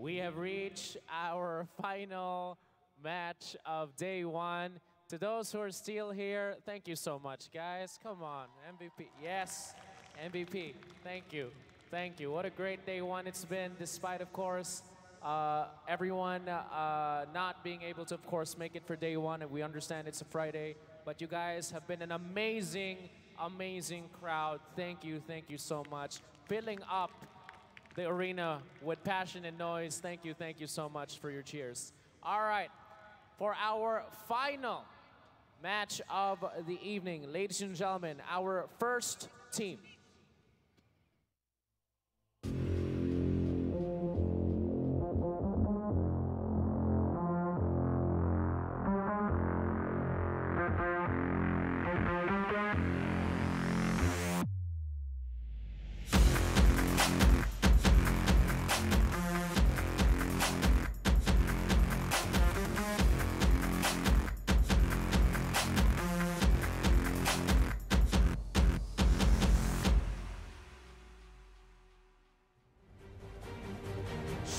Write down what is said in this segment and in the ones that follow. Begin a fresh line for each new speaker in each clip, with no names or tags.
We have reached our final match of day one. To those who are still here, thank you so much, guys. Come on, MVP. Yes, MVP. Thank you. Thank you. What a great day one it's been, despite, of course, everyone not being able to, of course, make it for day one. And we understand it's a Friday, but you guys have been an amazing, amazing crowd. Thank you so much. Filling up the arena with passion and noise. Thank you so much for your cheers. All right, for our final match of the evening, ladies and gentlemen, our first team.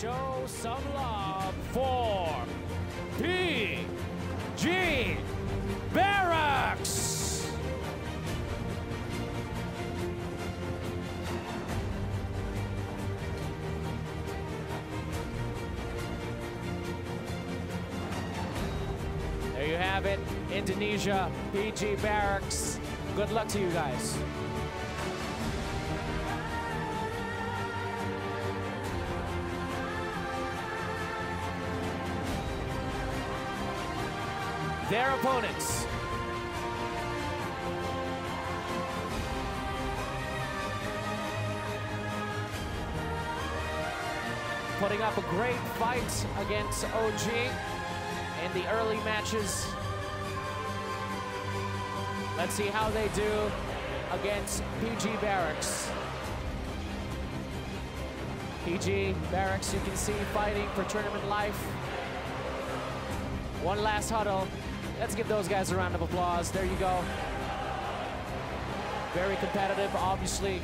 Show some love for PG.Barracx. There you have it, Indonesia, PG.Barracx. Good luck to you guys. Their opponents. Putting up a great fight against OG in the early matches. Let's see how they do against PG.Barracx. PG.Barracx, you can see, fighting for tournament life. One last huddle. Let's give those guys a round of applause. There you go. Very competitive, obviously.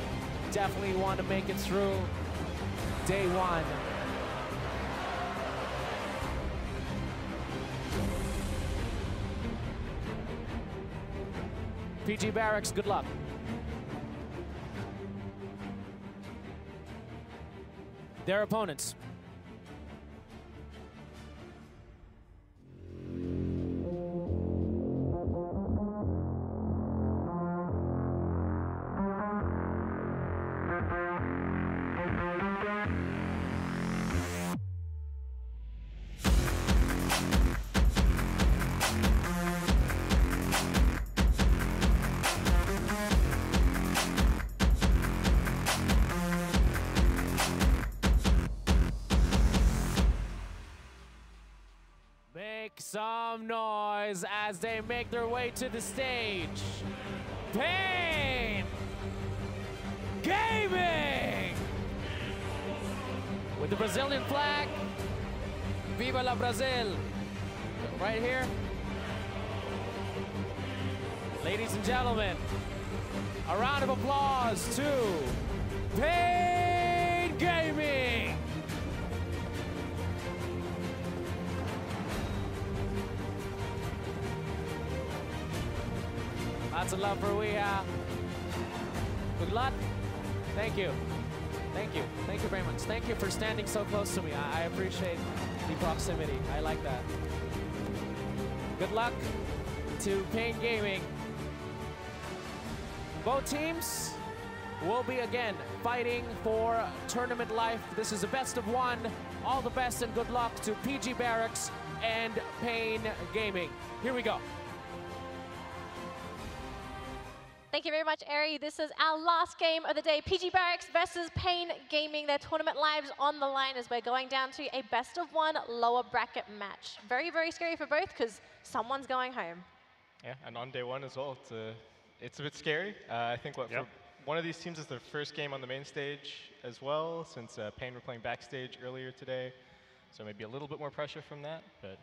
Definitely want to make it through day one. PG.Barracx, good luck. Their opponents. Make some noise as they make their way to the stage. paiN Gaming! With the Brazilian flag. Viva la Brazil! Right here. Ladies and gentlemen, a round of applause to paiN Gaming! Lots of love for Weha. Good luck. Thank you. Thank you. Thank you very much. Thank you for standing so close to me. I appreciate the proximity. I like that. Good luck to paiN Gaming. Both teams will be again fighting for tournament life. This is a best of one. All the best and good luck to PG.Barracx and paiN Gaming. Here we go.
Thank you very much, Ari. This is our last game of the day. PG.Barracx versus paiN Gaming. Their tournament lives on the line as we're going down to a best of one lower bracket match. Very, very scary for both because someone's going home.
Yeah, and on day one as well, it's a bit scary. I think for one of these teams is their first game on the main stage as well, since paiN were playing backstage earlier today. So maybe a little bit more pressure from that, but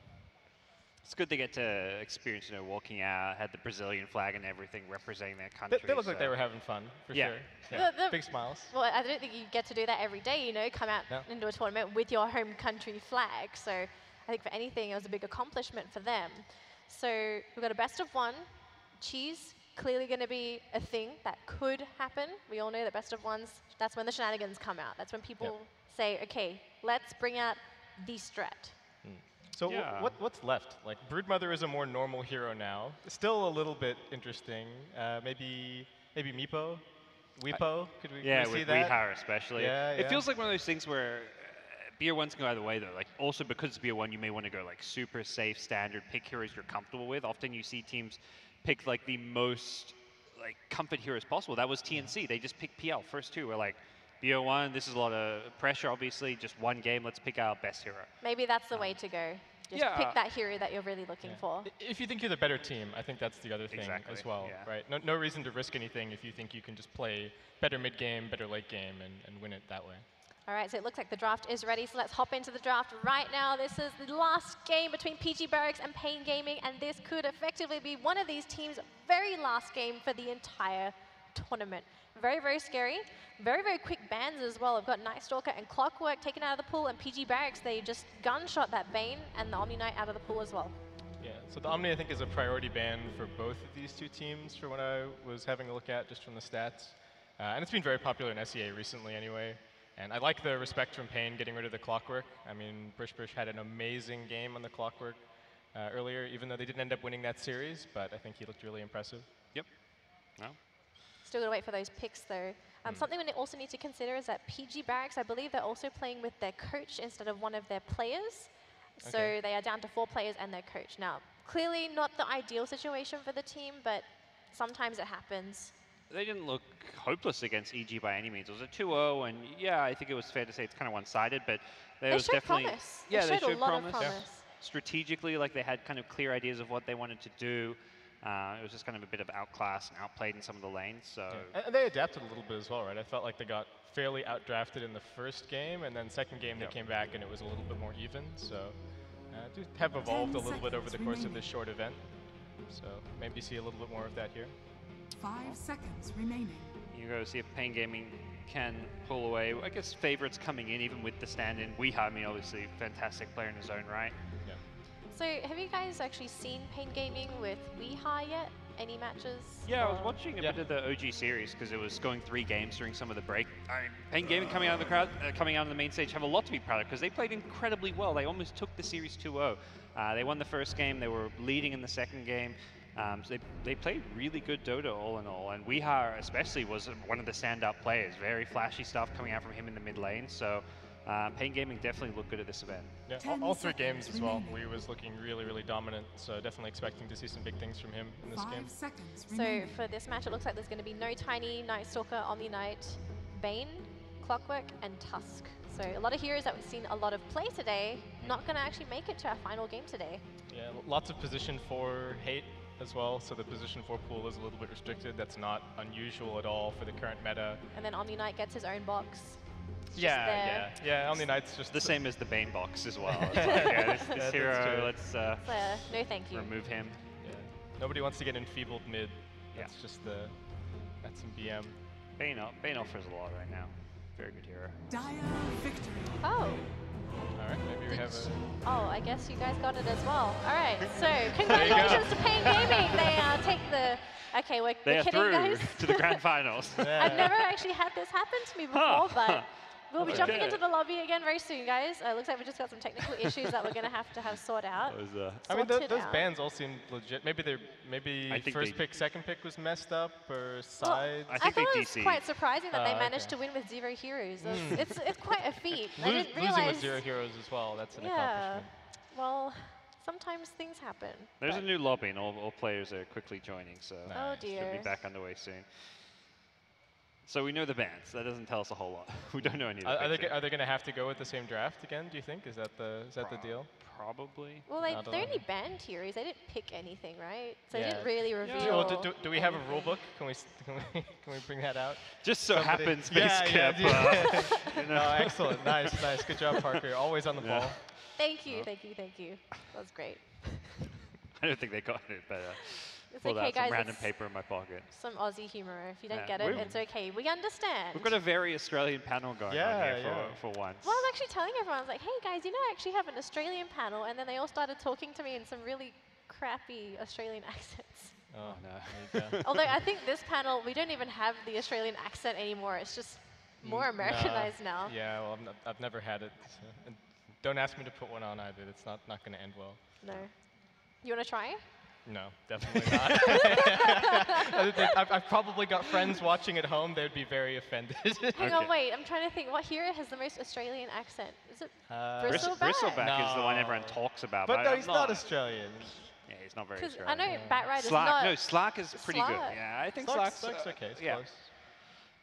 It's good they get to experience, you know, walking out, had the Brazilian flag and everything representing their country.
They look like they were having fun, for sure. Yeah. Big smiles.
Well, I don't think you get to do that every day, you know, come out into a tournament with your home country flag. So I think for anything, it was a big accomplishment for them. So we've got a best of one. Cheese, clearly going to be a thing that could happen. We all know that best of ones, that's when the shenanigans come out. That's when people say, okay, let's bring out the strat.
So what's left? Like, Broodmother is a more normal hero now. Still a little bit interesting. Maybe Meepo? Weepo? Could we see that?
Yeah, with Weehar especially.
It
feels like one of those things where BO1's can go either way, though. Like, also because it's BO1, you may want to go like super safe, standard, pick heroes you're comfortable with. Often you see teams pick like the most like comfort heroes possible. That was TNC. They just picked PL. First two were like, BO1, this is a lot of pressure, obviously. Just one game, let's pick our best hero.
Maybe that's the way to go. Just pick that hero that you're really looking for.
If you think you're the better team, I think that's the other thing as well, right? No reason to risk anything if you think you can just play better mid-game, better late game, and win it that way.
All right, so it looks like the draft is ready, so let's hop into the draft right now. This is the last game between PG.Barracx and paiN Gaming, and this could effectively be one of these teams' very last game for the entire tournament. Very, very scary. Very, very quick bans as well. We've got Night Stalker and Clockwork taken out of the pool, and PG.Barracx, they just gunshot that paiN and the Omni Knight out of the pool as well.
Yeah, so the Omni, I think, is a priority ban for both of these two teams for what I was having a look at just from the stats. And it's been very popular in SEA recently anyway. And I like the respect from paiN getting rid of the Clockwork. I mean, Brish had an amazing game on the Clockwork earlier, even though they didn't end up winning that series, but I think he looked really impressive.
Yep. No.
Still got to wait for those picks, though. Something we also need to consider is that PG.Barracx, I believe they're also playing with their coach instead of one of their players. So they are down to 4 players and their coach. Now, clearly not the ideal situation for the team, but sometimes it happens.
They didn't look hopeless against EG by any means. It was a 2-0, and yeah, I think it was fair to say it's kind of one-sided, but
they
was
showed
definitely
promise.
Yeah,
they showed a lot of promise.
Strategically, like they had kind of clear ideas of what they wanted to do. It was just kind of a bit of outclassed and outplayed in some of the lanes. So
and they adapted a little bit as well, right? I felt like they got fairly outdrafted in the first game, and then second game they came back and it was a little bit more even. So do have evolved a little bit over the course of this short event. So maybe see a little bit more of that here.
5 seconds remaining.
You go see if paiN Gaming can pull away. I guess favorites coming in, even with the stand-in. Weehar, I mean, obviously, fantastic player in his own right.
Yeah.
So have you guys actually seen paiN Gaming with Weehar yet? Any matches?
Yeah, I was watching a bit of the OG series because it was going 3 games during some of the break. I mean, paiN Gaming coming out of the crowd, coming out on the main stage, have a lot to be proud of because they played incredibly well. They almost took the series 2-0. They won the first game. They were leading in the second game. So they played really good Dota all in all, and Weehar especially was one of the standout players. Very flashy stuff coming out from him in the mid lane. So paiN Gaming definitely looked good at this event.
Yeah, all 3 games as well. We was looking really, really dominant. So definitely expecting to see some big things from him in this game.
So for this match, it looks like there's going to be no Tiny, Night Stalker, Omni Knight, paiN, Clockwork, and Tusk. So a lot of heroes that we've seen a lot of play today, not going to actually make it to our final game today.
Yeah, lots of position 4 hate as well, so the position 4 pool is a little bit restricted. That's not unusual at all for the current meta.
And then Omni Knight gets his own box.
Yeah, Omni Knight's just
the same as the bane box as well. It's like, yeah, this hero, let's
no thank you.
remove him.
Yeah. Nobody wants to get enfeebled mid. That's just that's some BM.
paiN offers a lot right now. Very good hero.
Dire victory.
Oh.
All right, maybe we have a...
Oh, I guess you guys got it as well. All right, so congratulations to paiN Gaming. They take the... Okay, we're kidding, guys.
To the grand finals.
I've never actually had this happen to me before, but we'll be jumping into the lobby again very soon, guys. Looks like we just got some technical issues that we're going to have sorted out.
I mean, those bans all seem legit. Maybe first pick, second pick was messed up, or sides.
Well, I thought it was quite surprising that they managed to win with 0 heroes. It's quite a feat. I didn't realize
losing with 0 heroes as well. That's an accomplishment.
Well, sometimes things happen.
There's a new lobby, and all players are quickly joining, so
oh dear.
Should be back underway soon. So we know the bans. That doesn't tell us a whole lot. We don't know any of the
Are they going to have to go with the same draft again, do you think? Is that the deal?
Probably.
Well, they only banned heroes. They didn't pick anything, right? So they didn't really reveal.
Well, do we have a rule book? Can we bring that out?
Just so happens,
Excellent. Nice. Good job, Parker. Always on the ball.
Thank you. That was great.
don't think they got it, but
It's
pulled
okay,
out some
guys.
random
it's
paper in my pocket.
some Aussie humor. If you don't
Yeah,
get it,
we've-
it's okay. We understand.
We've got a very Australian panel going on here for once.
Well, I was actually telling everyone, I was like, hey guys, you know, I actually have an Australian panel, and then they all started talking to me in some really crappy Australian accents.
Oh,
no.
there you go.
Although I think this panel, we don't even have the Australian accent anymore. It's just more Americanized now.
Yeah, well, I've never had it. So. And don't ask me to put one on either. It's not going to end well.
No. You want to try?
No, definitely not. I've probably got friends watching at home. They'd be very offended.
Hang on, wait. I'm trying to think. What hero has the most Australian accent? Is it Bristleback?
Bristleback is the one
No.
everyone talks about.
But no,
I'm
he's not Australian.
Yeah, he's not very
Because
Australian.
I know Batrider's
Slack,
not,
no, Slack is pretty good.
Slack.
Yeah, I think
Slack's
Slack's
okay. It's
yeah.
close.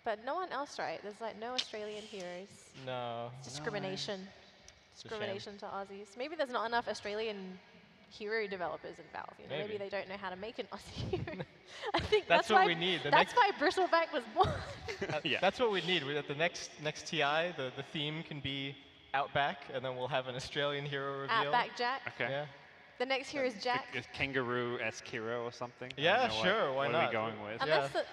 but no one else, right? There's like no Australian heroes.
No.
Discrimination.
It's a shame.
Discrimination to Aussies. Maybe there's not enough Australian hero developers in Valve. You know, maybe
Maybe.
they don't know how to make an Aussie hero. I think
That's
why
what we need. The
That's
next-
why Bristleback was born.
Yeah.
That's what we need. At the next TI, the theme can be Outback, and then we'll have an Australian hero reveal.
Outback Jack.
Okay.
Yeah.
The next hero is Jack.
Is Kangaroo-esque hero or something? I
Yeah,
don't know
sure, why
what
not?
are we going with?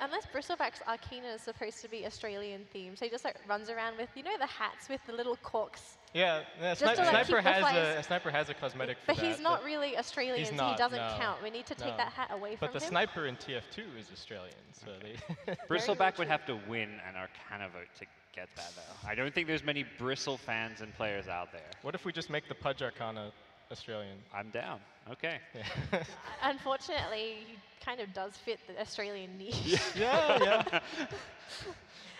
Unless Bristleback's Arcana is supposed to be Australian themed, so he just like runs around with, you know, the hats with the little corks.
Yeah,
Just to, like,
Sniper
keep the
has
flames-
a Sniper has a cosmetic for
But
that.
he's not really Australian,
he's
so
not,
he doesn't
no.
count. We need to take
No.
that hat away
But
from
the
him.
Sniper in TF2 is Australian, so they.
Bristleback would have to win an Arcana vote to get that, though. I don't think there's many Bristle fans and players out there.
What if we just make the Pudge Arcana Australian?
I'm down. Okay.
Yeah.
Unfortunately, he kind of does fit the Australian niche.
yeah.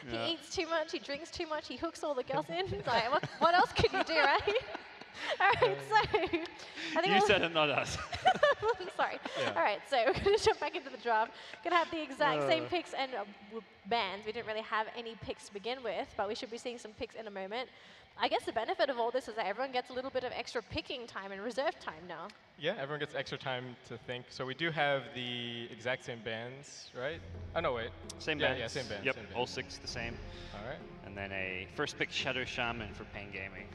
He eats too much, he drinks too much, he hooks all the girls in. It's like, what else could you do, right? All right, so I think
You
we'll-
said it, not us.
Sorry.
Yeah.
All right, so we're going to jump back into the draft. Going to have the exact same picks and bans. We didn't really have any picks to begin with, but we should be seeing some picks in a moment. I guess the benefit of all this is that everyone gets a little bit of extra picking time and reserve time now.
Yeah, everyone gets extra time to think. So we do have the exact same bands, right? Oh, no, wait.
Same
Yeah,
bands.
yeah, same bands,
Yep,
same bands.
all 6 the same.
All right.
And then a first pick Shadow Shaman for paiN Gaming.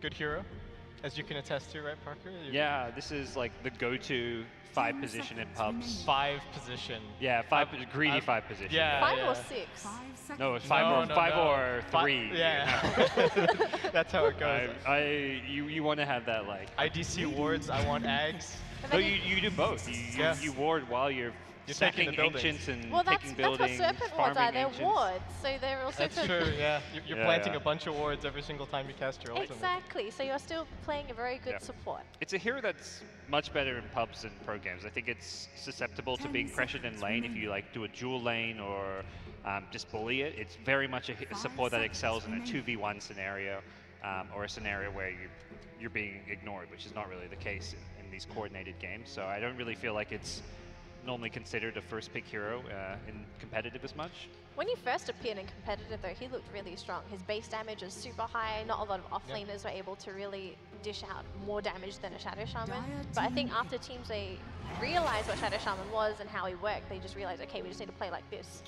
Good hero, as you can attest to, right, Parker?
Yeah, this is like the go-to 5 position in pubs.
5 position.
Yeah, greedy 5 position.
Yeah.
5 or 6?
5 seconds.
No, it's 5 or 3.
Yeah. That's how it goes.
You want to have that like.
IDC wards, I want Ags.
And
No,
then
you do both.
Yeah.
You ward while you're
You're
stacking
taking the buildings.
ancients and
well, that's
taking
what
buildings,
Serpent wards are.
farming
They're
ancients.
wards, so they're also
That's
for
true, yeah. You're
Yeah,
planting
yeah.
a bunch of wards every single time you cast your ultimate.
Exactly. So you're still playing a very good
Yeah.
support.
It's a hero that's much better in pubs than pro games. I think it's susceptible to
10
being pressured in
seconds
lane if
remaining.
you like do a dual lane or just bully it. It's very much a support that excels in a 2v1 scenario or a scenario where you're being ignored, which is not really the case in these coordinated games. So I don't really feel like it's normally considered a first pick hero in competitive as much.
When he first appeared in competitive, though, he looked really strong. His base damage is super high. Not a lot of offlaners were able to really dish out more damage than a Shadow Shaman. But I think after teams, they realized what Shadow Shaman was and how he worked, they just realized, okay, we just need to play like this.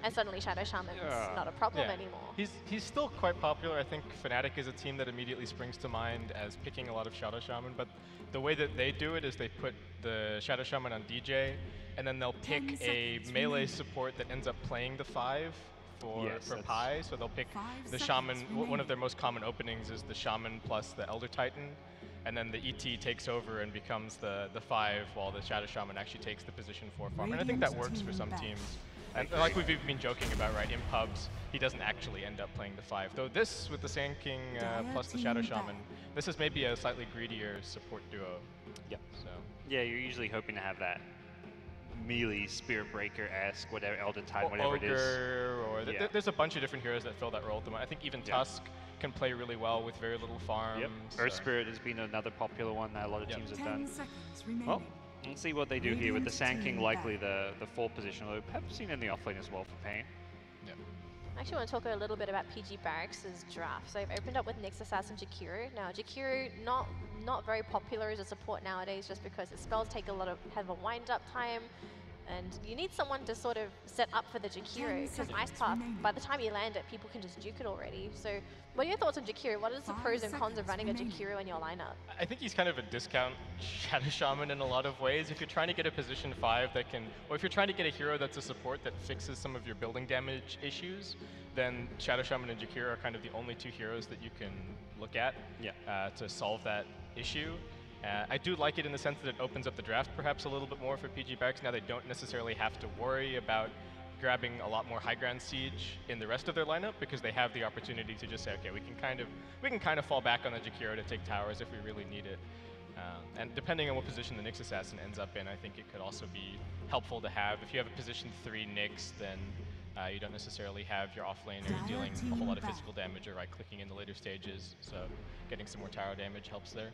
And suddenly Shadow Shaman's not a problem anymore.
He's still quite popular. I think Fnatic is a team that immediately springs to mind as picking a lot of Shadow Shaman, but the way that they do it is they put the Shadow Shaman on DJ, and then they'll pick
10
a
seconds
melee
remaining.
support that ends up playing the 5 for
Yes,
Pi. So they'll pick
5
the
seconds
Shaman. One
remaining.
of their most common openings is the Shaman plus the Elder Titan, and then the ET takes over and becomes the 5, while the Shadow Shaman actually takes the position 4 farm. And I think that works for some teams. And like we've been joking about, right, in pubs, he doesn't actually end up playing the 5. Though this, with the Sand King plus the Shadow Shaman, this is maybe a slightly greedier support duo.
Yep.
So
Yeah, you're usually hoping to have that melee Spirit Breaker-esque, whatever, Elder Titan, whatever it is.
Ogre, or
Yeah.
there's a bunch of different heroes that fill that role at the moment. I think even
Yeah.
Tusk can play really well with very little farm.
Yep.
so-
Earth Spirit has been another popular one that a lot of
Yep.
teams have
10
done.
seconds remaining.
Well, let's see what they do here with the Sand King,
Radiant
likely
team
the 4th position, although perhaps seen in the offlane as well for paiN.
I actually want to talk a little bit about PG.Barracx's draft. So I've opened up with Nyx Assassin Jakiro. Now Jakiro, not very popular as a support nowadays, just because his spells take have a wind-up time. And you need someone to sort of set up for the Jakiro, because Ice Path, by the time you land it, people can just juke it already. So what are your thoughts on Jakiro? What is the pros and cons of running a Jakiro in your lineup?
I think he's kind of a discount Shadow Shaman in a lot of ways. If you're trying to get a position 5 that can, or if you're trying to get a hero that's a support that fixes some of your building damage issues, then Shadow Shaman and Jakiro are kind of the only 2 heroes that you can look at to solve that issue. I do like it in the sense that it opens up the draft perhaps a little bit more for PG.Barracx. Now they don't necessarily have to worry about grabbing a lot more high ground siege in the rest of their lineup, because they have the opportunity to just say, okay, we can kind of fall back on the Jakiro to take towers if we really need it. And depending on what position the Nyx Assassin ends up in, I think it could also be helpful to have. If you have a position 3 Nyx, then you don't necessarily have your offlaner dealing a whole lot of physical damage or right-clicking in the later stages, so getting some more tower damage helps there.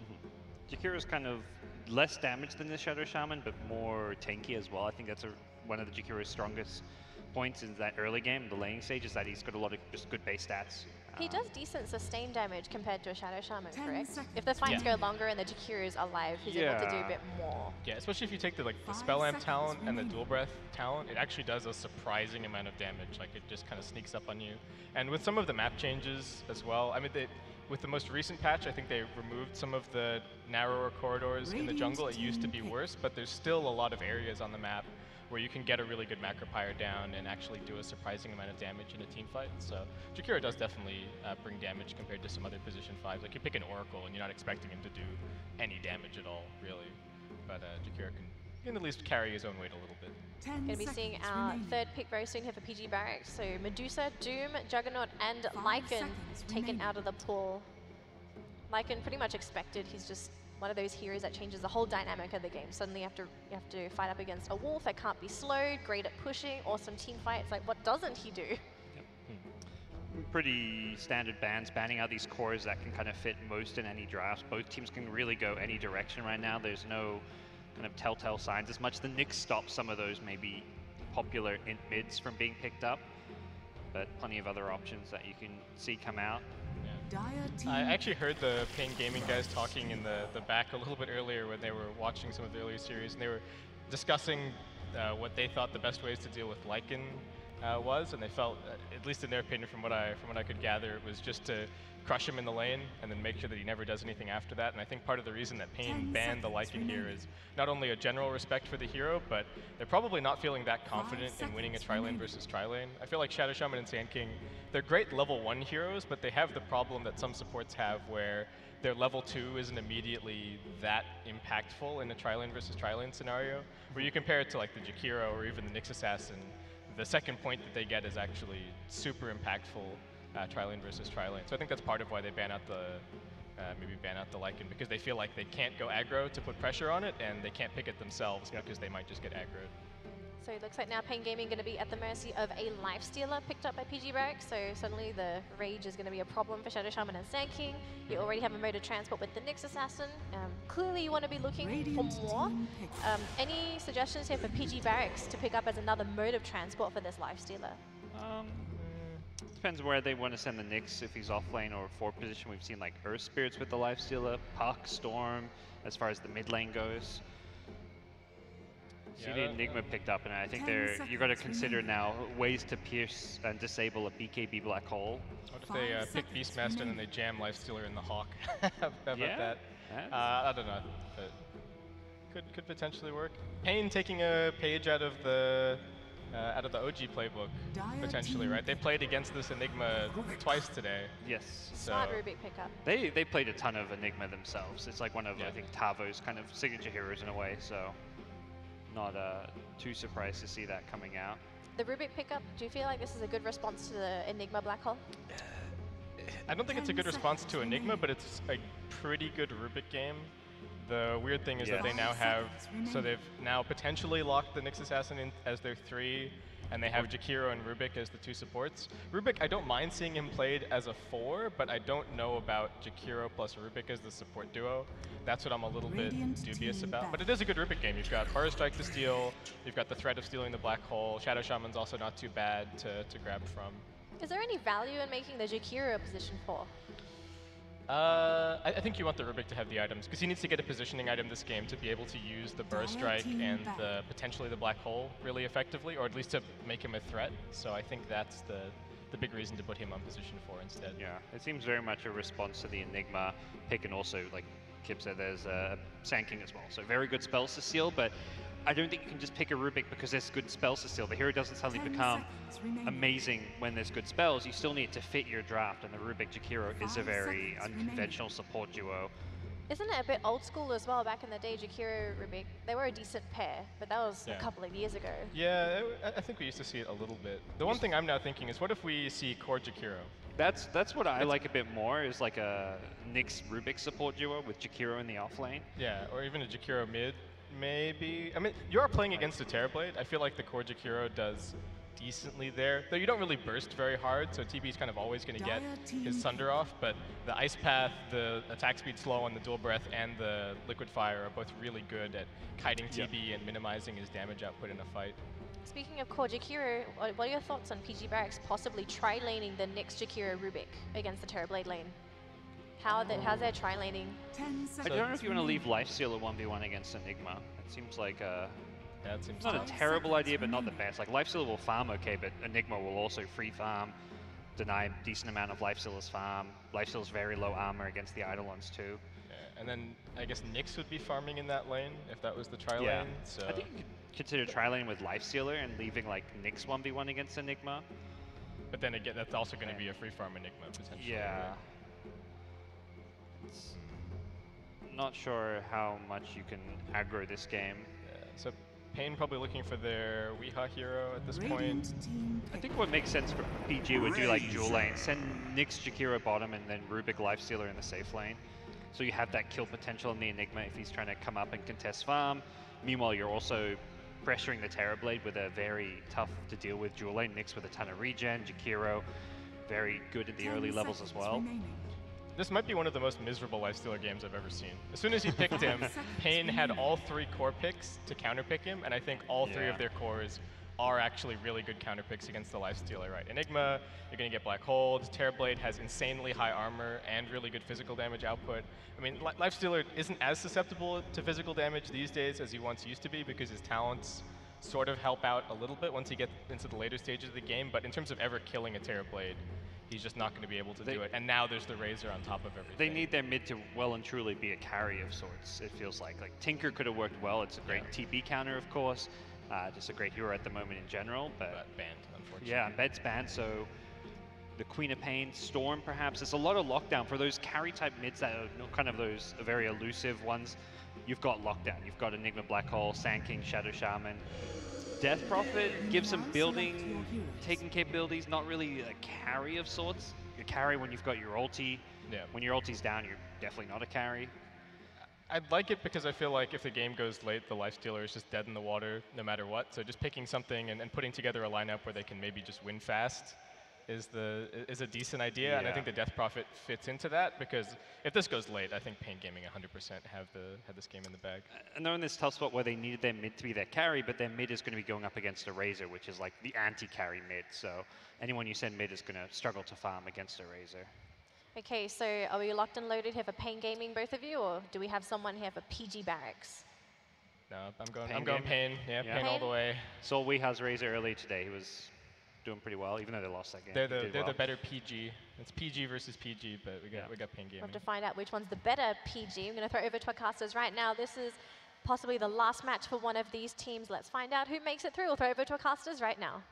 Jakiro is kind of less damage than the Shadow Shaman, but more tanky as well. I think that's one of the Jakiro's strongest points in that early game, the laning stage, is that he's got a lot of just good base stats.
He does decent sustain damage compared to a Shadow Shaman, correct? If the fights go longer and the Jakiro is alive, he's able to do a bit more.
Yeah, especially if you take the Spell Amp talent and the Dual Breath talent, it actually does a surprising amount of damage. Like, it just kind of sneaks up on you. And with some of the map changes as well, I mean, with the most recent patch, I think they removed some of the narrower corridors in the jungle. It used to be worse, but there's still a lot of areas on the map where you can get a really good macro pyre down and actually do a surprising amount of damage in a team fight. So Jakiro does definitely bring damage compared to some other position 5s. Like, you pick an Oracle and you're not expecting him to do any damage at all, really. But Jakiro can at least carry his own weight a little bit.
Going to be seeing our 3rd pick very soon here for PG.Barracx. So Medusa, Doom, Juggernaut, and Lycan taken out of the pool. Lycan pretty much expected. He's just one of those heroes that changes the whole dynamic of the game. Suddenly you have to fight up against a wolf that can't be slowed, great at pushing, awesome team fights. Like, what doesn't he do?
Pretty standard bans, banning out these cores that can kind of fit most in any drafts. Both teams can really go any direction right now. There's no kind of telltale signs. As much the Nyx stops some of those maybe popular int mids from being picked up, but plenty of other options that you can see come out.
I actually heard the paiN Gaming guys talking in the back a little bit earlier when they were watching some of the earlier series, and they were discussing what they thought the best ways to deal with Lycan was, and they felt, at least in their opinion, from what I could gather, it was just to crush him in the lane and then make sure that he never does anything after that. And I think part of the reason that paiN banned the Lycan here is not only a general respect for the hero, but they're probably not feeling that confident in winning a tri-lane versus tri-lane. I feel like Shadow Shaman and Sand King, they're great level 1 heroes, but they have the problem that some supports have where their level 2 isn't immediately that impactful in a tri-lane versus tri-lane scenario. Where you compare it to like the Jakiro or even the Nyx Assassin, the second point that they get is actually super impactful tri-lane versus tri-lane. So I think that's part of why they ban out the Lycan, because they feel like they can't go aggro to put pressure on it, and they can't pick it themselves because they might just get aggroed.
So it looks like now paiN Gaming going to be at the mercy of a Lifestealer picked up by PG.Barracx. So suddenly the Rage is going to be a problem for Shadow Shaman and Sand King. You already have a mode of transport with the Nyx Assassin. Clearly you want to be looking for more. Any suggestions here for PG.Barracx to pick up as another mode of transport for this Lifestealer?
Depends where they want to send the Nyx. If he's off lane or 4 position, we've seen like Earth Spirits with the Lifestealer, Puck, Storm, as far as the mid lane goes. See the Enigma picked up, and I think you got to consider now ways to pierce and disable a BKB black hole.
What if they pick Beastmaster and then they jam Lifestealer in the Hawk? How about that? I don't know. But could potentially work. paiN taking a page out of the OG playbook, potentially, right? They played against this Enigma twice today.
Yes.
So smart Rubik pickup.
They played a ton of Enigma themselves. It's like one of, I think, Tavo's kind of signature heroes in a way, so not too surprised to see that coming out.
The Rubik pickup, do you feel like this is a good response to the Enigma black hole?
I don't think it's a good response to Enigma, but it's a pretty good Rubik game. The weird thing is that they now have, so they've now potentially locked the Nyx Assassin in as their 3, and they have Jakiro and Rubik as the 2 supports. Rubik, I don't mind seeing him played as a 4, but I don't know about Jakiro plus Rubik as the support duo. That's what I'm a little bit dubious about. But it is a good Rubik game. You've got Burst Strike to steal, you've got the threat of stealing the black hole. Shadow Shaman's also not too bad to grab from.
Is there any value in making the Jakiro position 4?
I think you want the Rubik to have the items, because he needs to get a positioning item this game to be able to use the Burst Strike and potentially the Black Hole really effectively, or at least to make him a threat. So I think that's the big reason to put him on position 4 instead.
Yeah, it seems very much a response to the Enigma pick, and also, like Kip said, there's Sand King as well. So very good spells to steal, but I don't think you can just pick a Rubik because there's good spells to steal. The hero doesn't suddenly become amazing when there's good spells. You still need to fit your draft, and the Rubik Jakiro is a very unconventional support duo.
Isn't it a bit old school as well? Back in the day, Jakiro, Rubik, they were a decent pair, but that was a couple of years ago.
Yeah, I think we used to see it a little bit. The one thing I'm now thinking is, what if we see core Jakiro?
That's what I like a bit more, is like a Nyx Rubik support duo with Jakiro in the off lane.
Yeah, or even a Jakiro mid. Maybe. I mean, you are playing against a Terrorblade. I feel like the core Jakiro does decently there, though you don't really burst very hard, so TB's kind of always going to get his Sunder off, but the Ice Path, the attack speed slow on the Dual Breath, and the Liquid Fire are both really good at kiting TB and minimizing his damage output in a fight.
Speaking of core Jakiro, what are your thoughts on PG.Barracx possibly tri-laning the Nyx Jakiro Rubik against the Terrorblade lane? How's their tri-laning?
I don't know if you want to leave Lifesteal at 1v1 against Enigma. It seems like
it seems
not a terrible idea, but not the best. Like, Lifesteal will farm okay, but Enigma will also free farm, deny a decent amount of Lifesteal's farm. Lifesteal's very low armor against the Eidolons too.
Yeah, and then I guess Nyx would be farming in that lane if that was the tri-lane. So
I think you could consider tri-lane with Lifestealer and leaving like Nyx 1v1 against Enigma.
But then again, that's also going to be a free farm Enigma potentially.
Yeah.
Right?
Not sure how much you can aggro this game.
Yeah, so paiN probably looking for their Weeha hero at this point.
I think what makes sense for PG would do like dual lane, send Nyx Jakiro bottom and then Rubik Lifestealer in the safe lane. So you have that kill potential in the Enigma if he's trying to come up and contest farm. Meanwhile, you're also pressuring the Terrorblade with a very tough to deal with dual lane. Nyx with a ton of regen, Jakiro very good at the early levels as well.
This might be one of the most miserable Lifestealer games I've ever seen. As soon as he picked him, paiN had all 3 core picks to counterpick him, and I think all 3 of their cores are actually really good counterpicks against the Lifestealer, right? Enigma, you're going to get Black Holes. Terrorblade has insanely high armor and really good physical damage output. I mean, Lifestealer isn't as susceptible to physical damage these days as he once used to be because his talents sort of help out a little bit once he gets into the later stages of the game, but in terms of ever killing a Terrorblade, he's just not going to be able to do it. And now there's the Razor on top of everything.
They need their mid to well and truly be a carry of sorts, it feels like. Like, Tinker could have worked well. It's a great TB counter, of course. Just a great hero at the moment in general. But
banned, unfortunately.
Yeah, Bed's banned, so the Queen of Pain, Storm perhaps. There's a lot of lockdown for those carry-type mids that are kind of those very elusive ones. You've got lockdown. You've got Enigma Black Hole, Sand King, Shadow Shaman. Death Prophet gives some building, taking capabilities, not really a carry of sorts. You carry when you've got your ulti.
Yeah.
When your ulti's down, you're definitely not a carry.
I'd like it because I feel like if the game goes late, the Lifestealer is just dead in the water no matter what. So just picking something and putting together a lineup where they can maybe just win fast is a decent idea, and I think the Death Prophet fits into that because if this goes late, I think paiN Gaming 100% have this game in the bag.
And they're in this tough spot where they needed their mid to be their carry, but their mid is going to be going up against a Razor, which is like the anti-carry mid. So anyone you send mid is going to struggle to farm against a Razor.
Okay, so are we locked and loaded here for paiN Gaming, both of you, or do we have someone here for PG.Barracx?
No, I'm going paiN. Yeah, paiN all the way.
Saw Weeha's Razor earlier today. He was doing pretty well, even though they lost that game.
They're the better PG. It's PG versus PG, but we got paiN Gaming.
We'll have to find out which one's the better PG. I'm going to throw it over to our casters right now. This is possibly the last match for one of these teams. Let's find out who makes it through. We'll throw it over to our casters right now.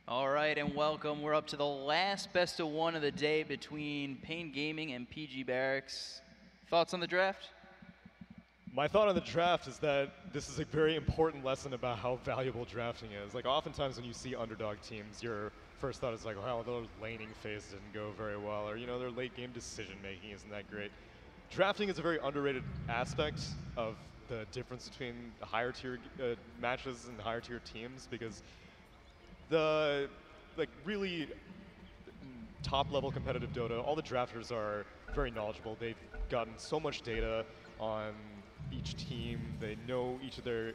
All right, and welcome. We're up to the last best of one of the day between paiN Gaming and PG.Barracx. Thoughts on the draft?
My thought on the draft is that this is a very important lesson about how valuable drafting is. Like, oftentimes when you see underdog teams, your first thought is like, wow, their laning phase didn't go very well, or, you know, their late game decision making isn't that great. Drafting is a very underrated aspect of the difference between the higher tier matches and the higher tier teams, because the really top level competitive Dota, all the drafters are very knowledgeable. They've gotten so much data on each team. They know each of their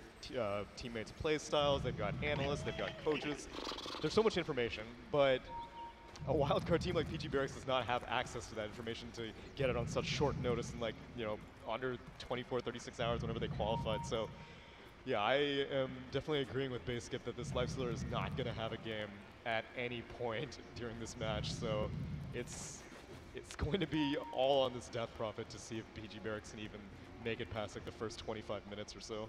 teammates' play styles. They've got analysts, they've got coaches. There's so much information, but a wildcard team like PG.Barracx does not have access to that information to get it on such short notice in, like, you know, under 24, 36 hours whenever they qualified. So yeah, I am definitely agreeing with Baseskip that this Lifestealer is not going to have a game at any point during this match. So it's going to be all on this Death Prophet to see if PG.Barracx can even make it past like the first 25 minutes or so.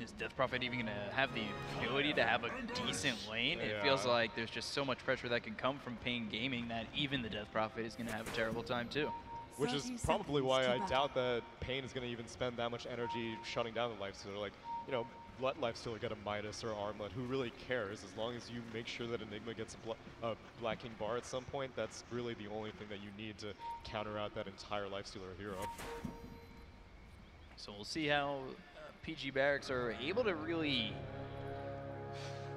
Is Death Prophet even going to have the ability to have a decent lane? It feels like there's just so much pressure that can come from paiN Gaming that even the Death Prophet is going to have a terrible time too.
Which is probably why I doubt that paiN is going to even spend that much energy shutting down the Lifestealer. Like, you know, let Lifestealer get a Midas or Armlet. Who really cares? As long as you make sure that Enigma gets a Black King bar at some point, that's really the only thing that you need to counter out that entire Lifestealer hero.
So we'll see how PG.Barracx are able to really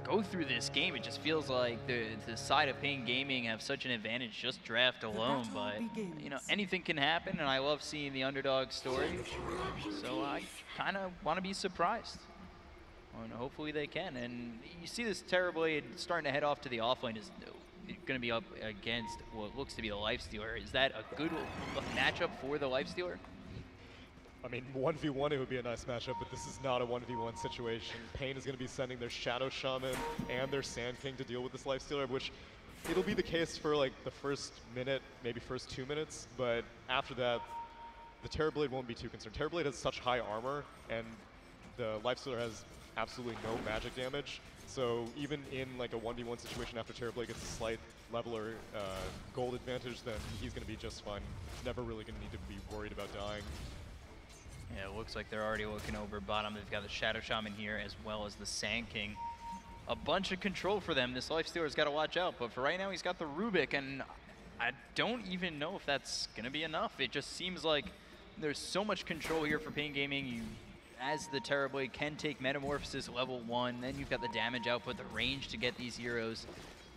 go through this game. It just feels like the side of paiN Gaming have such an advantage just draft alone, but you know, anything can happen, and I love seeing the underdog story, so I kind of want to be surprised. And hopefully they can. And you see this Terrorblade starting to head off to the offlane is going to be up against what looks to be the Lifestealer. Is that a good matchup for the Lifestealer?
I mean, 1v1 it would be a nice matchup, but this is not a 1v1 situation. paiN is going to be sending their Shadow Shaman and their Sand King to deal with this Lifestealer, which it'll be the case for like the first minute, maybe first 2 minutes, but after that, the Terrorblade won't be too concerned. Terrorblade has such high armor, and the Lifestealer has absolutely no magic damage, so even in like a 1v1 situation after Terrorblade gets a slight level or gold advantage, then he's going to be just fine. Never really going to need to be worried about dying.
Yeah, it looks like they're already looking over bottom. They've got the Shadow Shaman here as well as the Sand King. A bunch of control for them. This Lifestealer's got to watch out, but for right now he's got the Rubik, and I don't even know if that's going to be enough. It just seems like there's so much control here for paiN Gaming. You, as the Terrorblade, can take Metamorphosis level 1, then you've got the damage output, the range to get these heroes.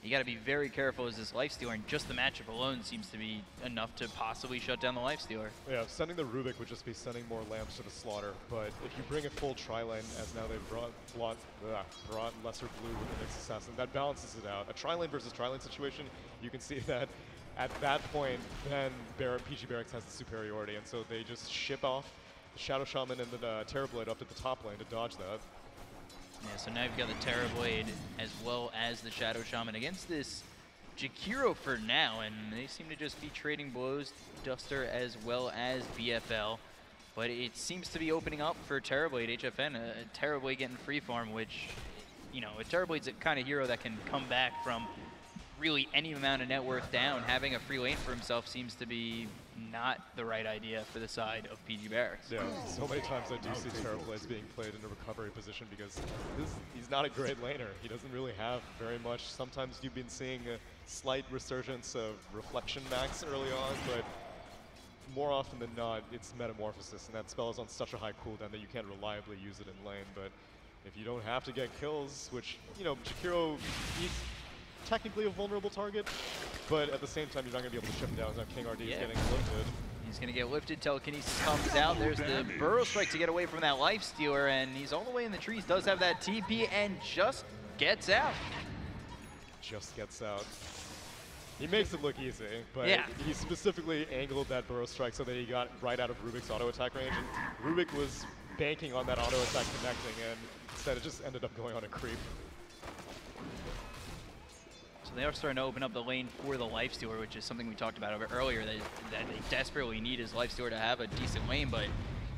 You got to be very careful as this Lifestealer, and just the matchup alone seems to be enough to possibly shut down the Lifestealer.
Yeah, sending the Rubik would just be sending more lamps to the slaughter, but if you bring a full tri-lane, as now they've brought Lesser Blue with the Nyx Assassin, that balances it out. A tri-lane versus tri-lane situation, you can see that at that point, then PG.Barracx has the superiority, and so they just ship off the Shadow Shaman and the Terrorblade up to the top lane to dodge that.
Yeah, so now you've got the Terrorblade as well as the Shadow Shaman against this Jakiro for now, and they seem to just be trading blows, Duster as well as BFL. But it seems to be opening up for Terrorblade, HFN, a Terrorblade getting free farm, which, you know, a Terrorblade's a kind of hero that can come back from really any amount of net worth down. Having a free lane for himself seems to be not the right idea for the side of PG.Barracx.
Yeah, so many times I do see Terrorblades being played in a recovery position because he's not a great laner. He doesn't really have very much. Sometimes you've been seeing a slight resurgence of Reflection Max early on, but more often than not, it's Metamorphosis, and that spell is on such a high cooldown that you can't reliably use it in lane. But if you don't have to get kills, which, you know, Jakiro, he's technically a vulnerable target, but at the same time, you're not going to be able to ship him down. Now King RD is getting lifted.
He's going to get lifted. Telekinesis comes out. There's the Burrow Strike to get away from that Lifestealer, and he's all the way in the trees. Does have that TP and just gets out.
Just gets out. He makes it look easy, but he specifically angled that Burrow Strike so that he got right out of Rubik's auto attack range. And Rubik was banking on that auto attack connecting, and instead it just ended up going on a creep.
They are starting to open up the lane for the Lifestealer, which is something we talked about earlier, that they desperately need his Lifestealer to have a decent lane. But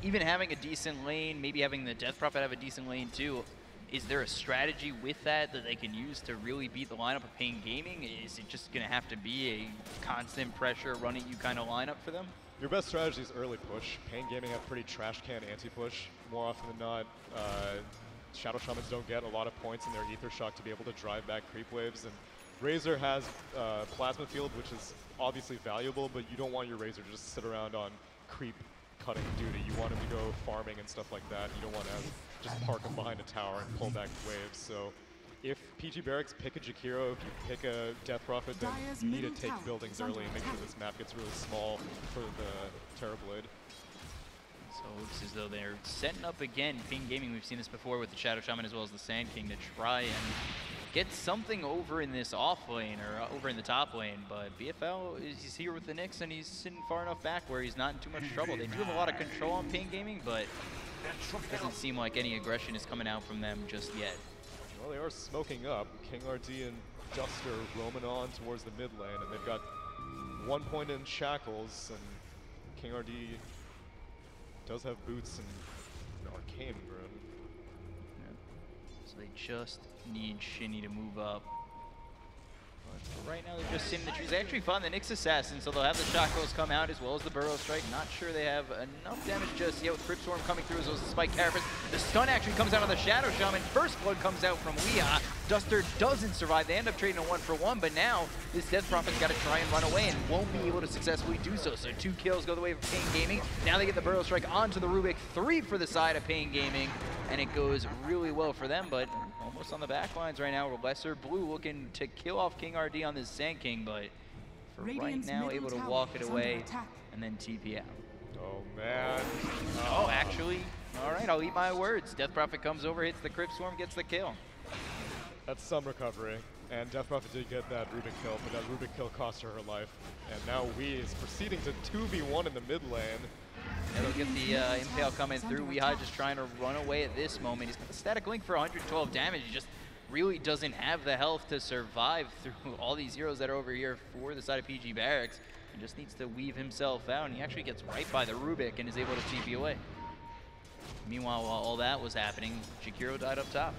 even having a decent lane, maybe having the Death Prophet have a decent lane too, is there a strategy with that they can use to really beat the lineup of paiN Gaming? Is it just going to have to be a constant pressure, run at you kind of lineup for them?
Your best strategy is early push. paiN Gaming have pretty trash can anti-push. More often than not, Shadow Shamans don't get a lot of points in their Ether Shock to be able to drive back creep waves, and Razor has Plasma Field, which is obviously valuable, but you don't want your Razor to just sit around on creep cutting duty. You want him to go farming and stuff like that. You don't want to just park him behind a tower and pull back waves. So if PG.Barracx pick a Jakiro, if you pick a Death Prophet, then you need to take buildings early and make sure this map gets really small for the Terrorblade.
So it looks as though they're setting up again. paiN Gaming, we've seen this before with the Shadow Shaman as well as the Sand King to try and get something over in this off lane or over in the top lane, but BFL is here with the Knicks and he's sitting far enough back where he's not in too much trouble. They do have a lot of control on paiN Gaming, but it doesn't seem like any aggression is coming out from them just yet.
Well, they are smoking up. King RD and Duster roaming on towards the mid lane, and they've got 1 point in shackles, and King RD does have boots and an arcane rune.
Yeah. So they just need Shinny to move up. But right now they're just sitting in the trees. They actually found the Nyx Assassin, so they'll have the shackles come out as well as the Burrow Strike. Not sure they have enough damage just yet with Crypt Storm coming through as well as the Spike Carapace. The stun actually comes out on the Shadow Shaman. First blood comes out from Weeha. Duster doesn't survive. They end up trading a 1-for-1, but now this Death Prophet's got to try and run away and won't be able to successfully do so. So 2 kills go the way of paiN Gaming. Now they get the Burrow Strike onto the Rubik. 3 for the side of paiN Gaming, and it goes really well for them, but almost on the back lines right now. Lesser Blue looking to kill off King RD on this Sand King, but for right now able to walk it away and then TP out.
Oh man.
Oh, actually, all right, I'll eat my words. Death Prophet comes over, hits the Crypt Swarm, gets the kill.
That's some recovery, and Death Prophet did get that Rubik kill, but that Rubik kill cost her her life. And now Wee is proceeding to 2v1 in the mid lane.
And they'll get the Impale coming through. Weeha just trying to run away at this moment. He's got the static link for 112 damage. He just really doesn't have the health to survive through all these heroes that are over here for the side of PG.Barracx. And just needs to weave himself out, and he actually gets right by the Rubik and is able to TP away. Meanwhile, while all that was happening, Jakiro died up top.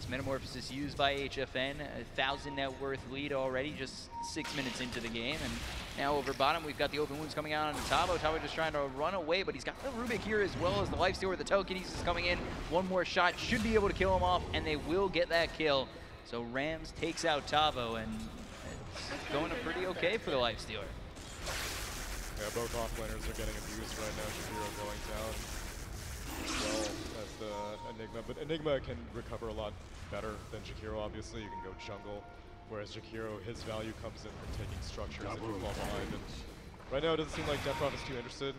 Metamorphosis used by HFN, 1,000 net worth lead already, just 6 minutes into the game. And now over bottom, we've got the open wounds coming out on Tavo. Tavo just trying to run away, but he's got the Rubik here as well as the lifesteal. The telekinesis coming in. One more shot should be able to kill him off, and they will get that kill. So Rams takes out Tavo, and it's going pretty okay for the lifestealer.
Yeah, both offlaners are getting abused right now. Jakiro going down as well as the Enigma, but Enigma can recover a lot better than Jakiro, obviously. You can go jungle, whereas Jakiro, his value comes in from taking structures and move all behind. And right now, it doesn't seem like Death Prophet's too interested.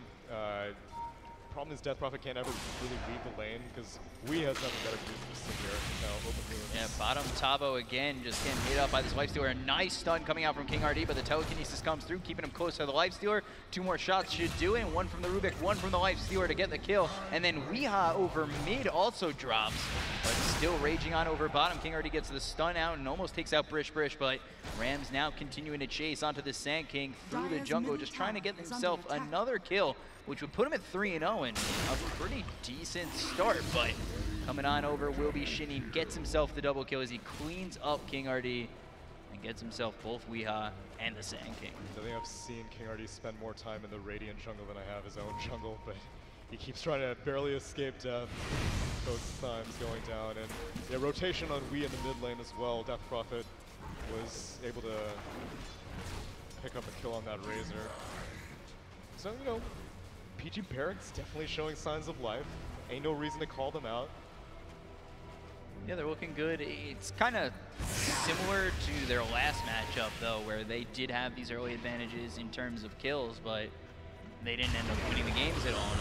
Problem is Death Prophet can't ever really leave the lane because Wee has nothing better to do than sit here. Now, open wounds.
Yeah, bottom Tavo again, just getting hit up by this Lifestealer. A nice stun coming out from King RD, but the telekinesis comes through, keeping him close to the Lifestealer. 2 more shots should do it. 1 from the Rubik, 1 from the Lifestealer to get the kill. And then Weeha over mid also drops, but still raging on over bottom. King RD gets the stun out and almost takes out Brish, but Rams now continuing to chase onto the Sand King through the jungle, just trying to get himself another kill, which would put him at 3-0 and a pretty decent start. But coming on over will be Shinny, gets himself the double kill as he cleans up King RD and gets himself both Weeha and the Sand King.
I think I've seen King RD spend more time in the Radiant jungle than I have his own jungle, but he keeps trying to barely escape death both times going down. And yeah, rotation on Wee in the mid lane as well. Death Prophet was able to pick up a kill on that Razor. So, you know, PG.Barracx definitely showing signs of life. Ain't no reason to call them out.
Yeah, they're looking good. It's kind of similar to their last matchup, though, where they did have these early advantages in terms of kills, but they didn't end up winning the games at all.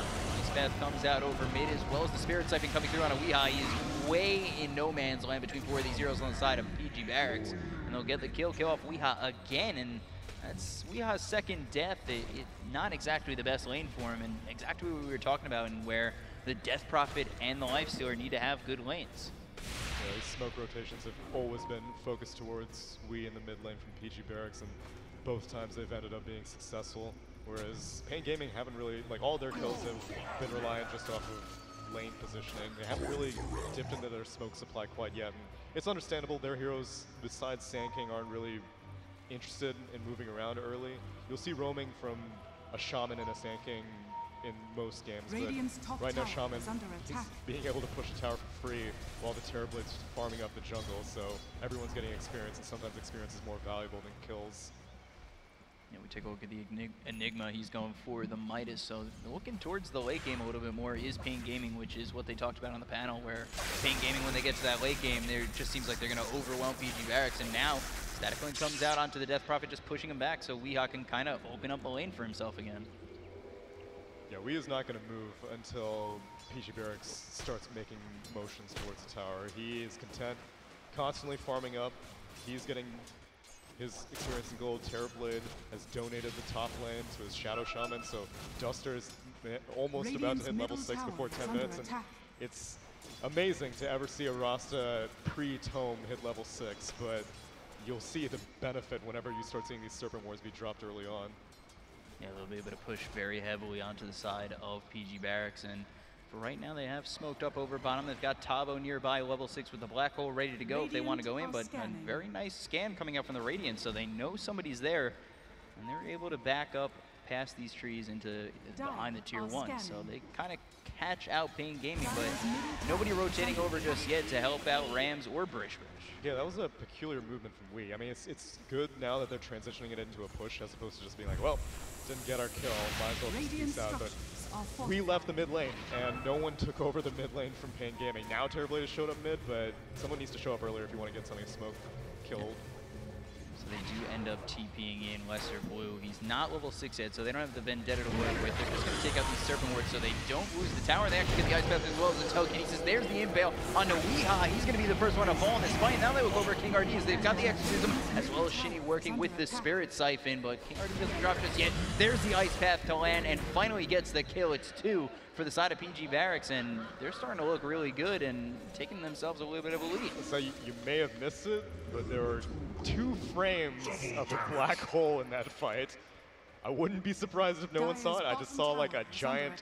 Speth comes out over mid as well as the Spirit Siphon coming through on a Weeha. He is way in no man's land between 4 of these heroes on the side of PG.Barracx, and they'll get the kill off Weeha again, and that's Weeha's second death. Not exactly the best lane for him, and exactly what we were talking about, and where the Death Prophet and the Lifestealer need to have good lanes.
Yeah, these smoke rotations have always been focused towards Wee in the mid lane from PG.Barracx, and both times they've ended up being successful. Whereas paiN Gaming haven't really, like, all their kills have been reliant just off of lane positioning. They haven't really dipped into their smoke supply quite yet. And it's understandable, their heroes besides Sand King aren't really interested in moving around early. You'll see roaming from a Shaman and a Sand King in most games, but right now Shaman is being able to push a tower for free while the Terrorblade's farming up the jungle, so everyone's getting experience, and sometimes experience is more valuable than kills.
Yeah, we take a look at the Enigma. He's going for the Midas, so looking towards the late game a little bit more is paiN Gaming, which is what they talked about on the panel, where paiN Gaming, when they get to that late game, there just seems like they're going to overwhelm PG.Barracx, and now Static Link comes out onto the Death Prophet, just pushing him back, so Weeha can kind of open up the lane for himself again.
Yeah, Wee is not going to move until PG.Barracx starts making motions towards the tower. He is content, constantly farming up. He's getting his experience in gold. Terrorblade has donated the top lane to his Shadow Shaman, so Duster is almost about to hit level 6 before 10 minutes, and it's amazing to ever see a Rasta pre-tome hit level 6, but you'll see the benefit whenever you start seeing these Serpent Wards be dropped early on.
Yeah, they'll be able to push very heavily onto the side of PG.Barracx, and for right now they have smoked up over bottom. They've got Tavo nearby, level 6 with the black hole ready to go if they want to go in, but a very nice scan coming out from the Radiant, so they know somebody's there, and they're able to back up past these trees into behind the tier 1, so they kind of catch out paiN Gaming, but nobody rotating over just yet to help out Rams or Brish.
Yeah, that was a peculiar movement from We. I mean, it's good now that they're transitioning it into a push as opposed to just being like, well, didn't get our kill, might as well just peace out. But We left the mid lane, and no one took over the mid lane from paiN Gaming. Now Terrorblade has showed up mid, but someone needs to show up earlier if you want to get something smoke killed.
So they do end up TPing in Lesser Blue. He's not level 6 yet, so they don't have the Vendetta to work with. They're just going to take out these Serpent Wards so they don't lose the tower. They actually get the Ice Path as well as the Telekinesis. There's the Impale onto Weeha. He's going to be the first one to fall in this fight. Now they look over King RD as they've got the Exorcism as well as Shinny working with the Spirit Siphon, but King RD doesn't drop just yet. There's the Ice Path to land and finally gets the kill. It's 2 for the side of PG.Barracx, and they're starting to look really good and taking themselves a little bit of a lead.
So you may have missed it, but there were 2 frames of a black hole in that fight. I wouldn't be surprised if no one saw it. I just saw like a giant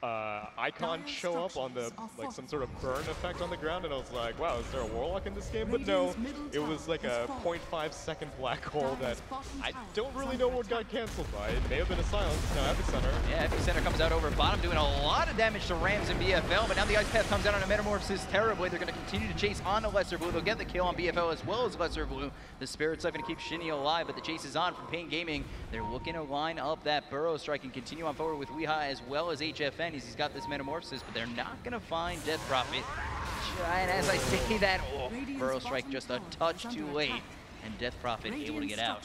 icon show up on the, like some sort of burn effect on the ground, and I was like, wow, is there a Warlock in this game? But no, it was like a 0.5 second black hole that I don't really know what got canceled by. It may have been a silence. Now Epicenter.
Yeah, Epicenter comes out over bottom, doing a lot of damage to Rams and BFL, but now the Ice Path comes out on a Metamorphosis terribly. They're going to continue to chase on to Lesser Blue. They'll get the kill on BFL as well as Lesser Blue. The Spirit Siphon keeps Shinny alive, but the chase is on from paiN Gaming. They're looking to line up that Burrow Strike and continue on forward with Weeha as well as HFN. He's got this Metamorphosis, but they're not going to find Death Prophet. And as I say that, Burrow Strike just a touch too late, and Death Prophet able to get out.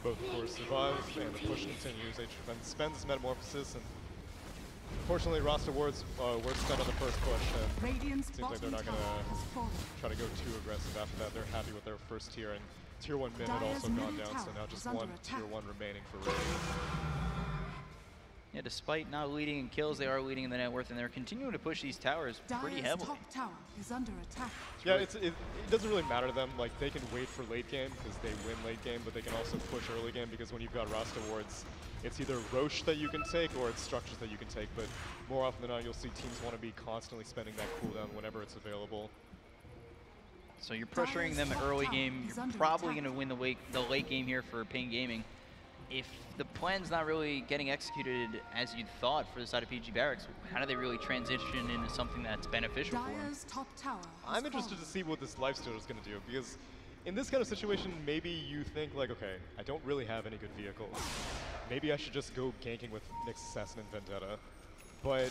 Both, of course, survive, and the push continues. HFN spends his Metamorphosis, and unfortunately, Rasta Wards were spent on the first push, and it seems like they're not going to try to go too aggressive after that. They're happy with their first tier, and tier 1 mid had also gone down, so now just one tier 1 remaining for Radiant.
Yeah, despite not leading in kills, they are leading in the net worth, and they're continuing to push these towers pretty heavily.
Top tower is under attack.
Yeah, it doesn't really matter to them. Like, they can wait for late game because they win late game, but they can also push early game because when you've got Rasta Wards, it's either Roche that you can take or it's structures that you can take, but more often than not, you'll see teams want to be constantly spending that cooldown whenever it's available.
So you're pressuring them early game. You're probably going to win the late game here for paiN Gaming. If the plan's not really getting executed as you'd thought for the side of PG.Barracx, how do they really transition into something that's beneficial for them?
I'm interested to see what this lifestealer is going to do, because in this kind of situation, maybe you think like, okay, I don't really have any good vehicles. Maybe I should just go ganking with Nyx Assassin and Vendetta. But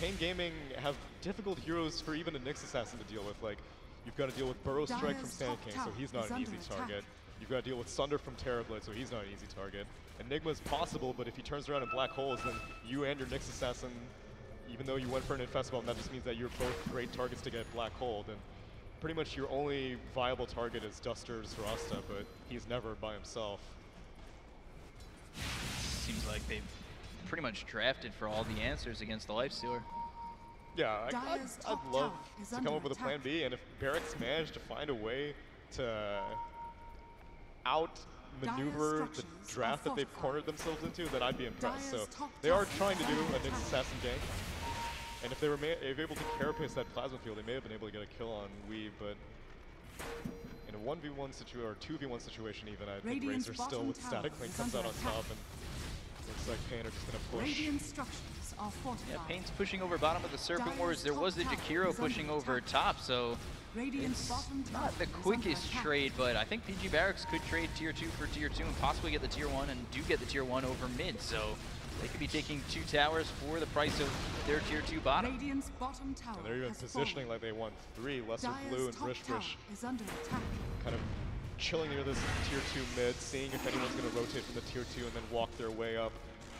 paiN Gaming have difficult heroes for even a Nyx Assassin to deal with. Like, you've got to deal with Burrow Strike from Sand King, so he's not an easy target. You've got to deal with Sunder from Terrorblade, so he's not an easy target. Enigma's possible, but if he turns around in black holes, then you and your Nyx Assassin, even though you went for an Infestival, that just means that you're both great targets to get black hole. Then pretty much your only viable target is Duster's Rasta, but he's never by himself.
Seems like they've pretty much drafted for all the answers against the Lifestealer.
Yeah, I'd love to come up with a plan B, and if Barracx managed to find a way to out-maneuver the draft that they've cornered themselves into, then I'd be impressed. So they are trying to do a Nyx Assassin gank, and if they were able to carapace that plasma field, they may have been able to get a kill on Wii, but in a 1v1 situation, or 2v1 situation even, I think Razor still with Static Link comes out on top, and looks like paiN are just going to push.
Yeah, paiN's pushing over bottom of the Serpent Wards. There was the Jakiro pushing over top, so it's not the quickest trade, but I think PG.Barracx could trade tier 2 for tier 2 and possibly get the tier 1, and do get the tier 1 over mid, so they could be taking 2 towers for the price of their tier 2 bottom.
And they're even positioning like they want 3. Lesser Blue and Brish kind of chilling near this tier 2 mid, seeing if anyone's going to rotate from the tier 2 and then walk their way up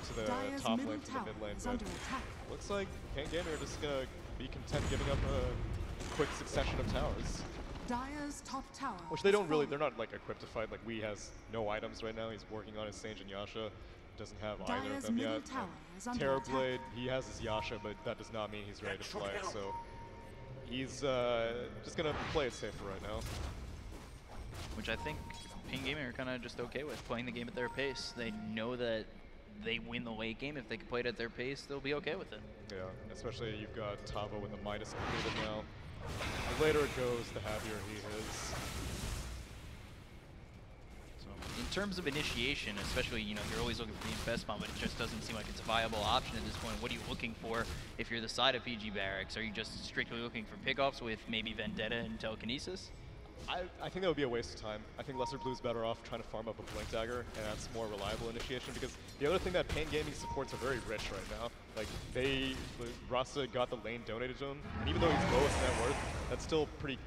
to the
Dire's
top
middle
lane from the
tower
mid lane,
is
but
under attack.
looks like paiN Gaming are just gonna be content giving up a quick succession of towers.
Dire's top tower.
Which they don't
has
really,
fallen.
they're not like equipped to fight. Like Wii has no items right now. He's working on his Sage and Yasha. Doesn't have either of
Dire's
them
middle
yet.
tower is under
Terrorblade,
attack.
he has his Yasha, but that does not mean he's ready to fight. So he's just gonna play it safe for right now.
Which I think paiN Gaming are kind of just okay with, playing the game at their pace. They know that they win the late game. If they can play it at their pace, they'll be okay with it.
Yeah, especially you've got Tavo with the Midas completed now. The later it goes, the happier he is.
So in terms of initiation, especially, you know, you're always looking for the Infest bomb, but it just doesn't seem like it's a viable option at this point. What are you looking for if you're the side of PG.Barracx? Are you just strictly looking for pickoffs with maybe Vendetta and Telekinesis?
I think that would be a waste of time. I think Lesser Blue's better off trying to farm up a Blink Dagger, and that's more reliable initiation, because the other thing that paiN Gaming supports are very rich right now. Like, Rasta got the lane donated to him, and even though he's lowest net worth, that's still pretty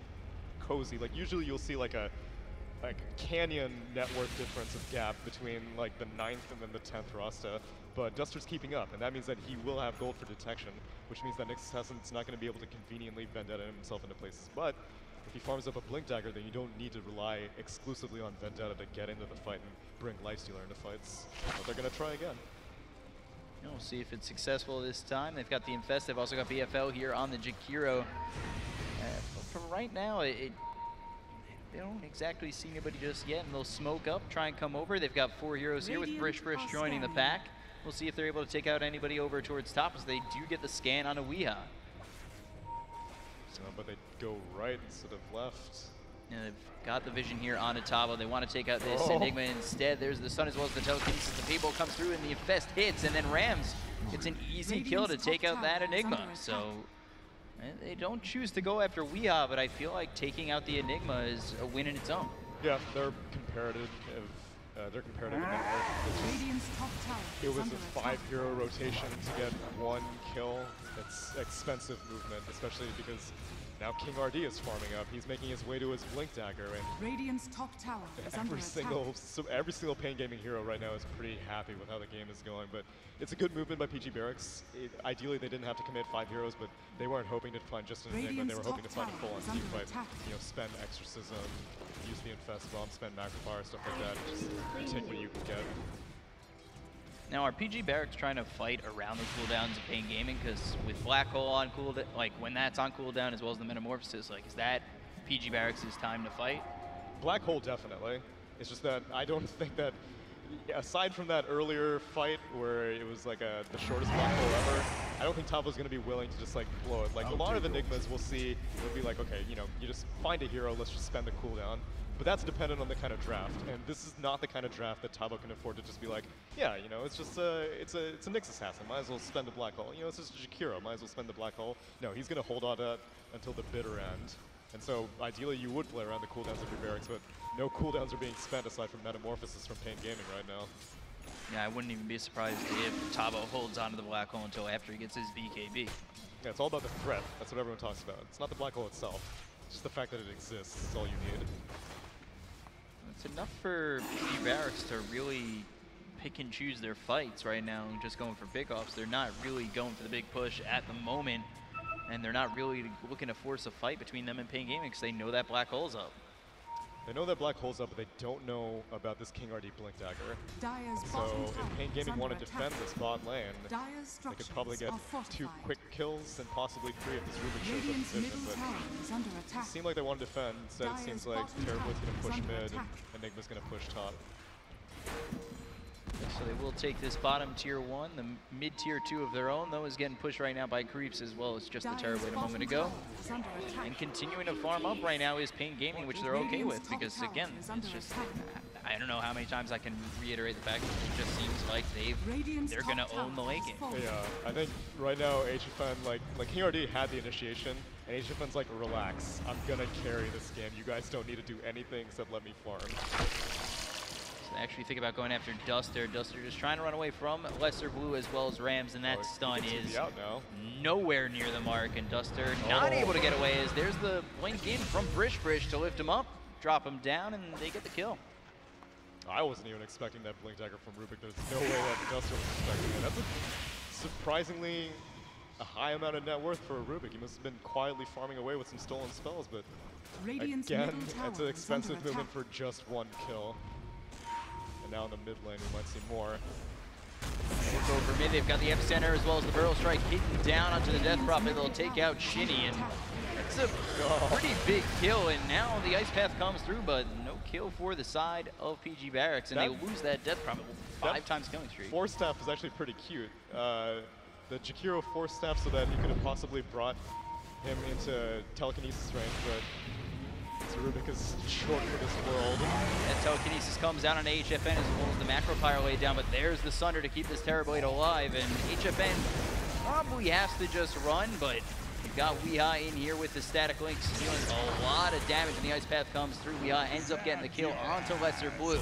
cozy. Like, usually you'll see like a canyon net worth difference of gap between like the 9th and then the 10th Rasta, but Duster's keeping up, and that means that he will have gold for detection, which means that Nix Assassin's not going to be able to conveniently Vendetta himself into places. But if he farms up a Blink Dagger, then you don't need to rely exclusively on Vendetta to get into the fight and bring Lifestealer into fights. But they're going to try again.
We'll see if it's successful this time. They've got the Infest. They've also got BFL here on the Jakiro. For right now, they don't exactly see anybody just yet, and they'll smoke up, try and come over. They've got 4 heroes here with Brish joining the pack. We'll see if they're able to take out anybody over towards top, as they do get the scan on a Weeha.
But they go right instead of left.
And they've got the vision here on Tavo. They want to take out this Enigma instead. There's the stun as well as the telekinesis. The Fable comes through and the Infest hits, and then Rams gets an easy kill to take out that Enigma. So they don't choose to go after Weeha, but I feel like taking out the Enigma is a win in its own.
Yeah, they're comparative. They're comparative in that way.
Radiant's top tower
It
is
was
under
a
attack.
5-hero rotation to get 1 kill. It's expensive movement, especially because now King RD is farming up. He's making his way to his Blink Dagger, and
Radiant's top tower is under
every single paiN Gaming hero right now is pretty happy with how the game is going. But it's a good movement by PG.Barracx. Ideally, they didn't have to commit 5 heroes, but they weren't hoping to find just an Enigma. They were hoping to find a full-on team fight. You know, spend Exorcism, use the Infest Bomb, spend Magnifier, stuff like that. Just take what you can get.
Now, are PG.Barracx trying to fight around the cooldowns of paiN Gaming? Because with Black Hole on cooldown, like when that's on cooldown as well as the Metamorphosis, like is that PG.Barraxx's time to fight?
Black Hole, definitely. It's just that I don't think that, aside from that earlier fight where it was like the shortest Black Hole ever, I don't think Tavo's going to be willing to just like blow it. Like a lot of Enigmas we'll see, it'll be like, okay, you know, you just find a hero, let's just spend the cooldown. But that's dependent on the kind of draft, and this is not the kind of draft that Tavo can afford to just be like, yeah, you know, it's just it's a Nix Assassin, might as well spend the Black Hole. You know, it's just a Jakiro, might as well spend the Black Hole. No, he's going to hold on to that until the bitter end. And so ideally you would play around the cooldowns of your barracks, but no cooldowns are being spent aside from Metamorphosis from paiN Gaming right now.
Yeah, I wouldn't even be surprised if Tavo holds onto the Black Hole until after he gets his BKB.
Yeah, it's all about the threat. That's what everyone talks about. It's not the Black Hole itself. It's just the fact that it exists is all you need.
It's enough for PG.Barracx to really pick and choose their fights right now, just going for pickoffs. They're not really going for the big push at the moment, and they're not really looking to force a fight between them and paiN Gaming because they know that Black Hole's up.
They know that Black Hole's up, but they don't know about this King RD Blink Dagger. So if paiN Gaming want to defend this bot lane, they could probably get 2 quick kills and possibly 3 if this Rubik shows up in vision. But it seemed like they want to defend, instead it seems like Terrorblit's going to push mid and Enigma's going to push top.
So they will take this bottom tier 1. The mid tier 2 of their own, though, is getting pushed right now by Creeps as well as just the Terrorblade a moment ago. And continuing to farm up right now is paiN Gaming, which they're okay with because, again, it's just, I don't know how many times I can reiterate the fact that it just seems like they're going to own the late game.
Yeah, I think right now HFN, like King RD had the initiation, and HFN's like, relax, I'm going to carry this game. You guys don't need to do anything except let me farm.
Actually think about going after Duster. Duster just trying to run away from Lesser Blue as well as Rams, and that stun is nowhere near the mark, and Duster not able to get away as there's the blink in from Brish to lift him up, drop him down, and they get the kill.
I wasn't even expecting that Blink Dagger from Rubik. There's no way that Duster was expecting it. That's a surprisingly a high amount of net worth for Rubik. He must have been quietly farming away with some stolen spells, but
Radiant's
again,
middle tower
it's an
is
expensive
under
movement
attack.
for just one kill. And now in the mid lane, we might see more.
We'll go for mid. They've got the epicenter as well as the barrel strike hitting down onto the Death Prophet. They'll take out Shinny, and that's a pretty big kill. And now the Ice Path comes through, but no kill for the side of PG.Barracx, and they lose that Death Prophet. 5 times killing streak.
Force Staff is actually pretty cute. The Jakiro Force Staff so that he could have possibly brought him into telekinesis range, but Rubik is short for this world.
And telekinesis comes out on HFN as well as the macro pyre laid down, but there's the Sunder to keep this Terrorblade alive, and HFN probably has to just run, but you've got Weeha in here with the static links dealing a lot of damage, and the Ice Path comes through. Weeha ends up getting the kill onto Lesser Blue.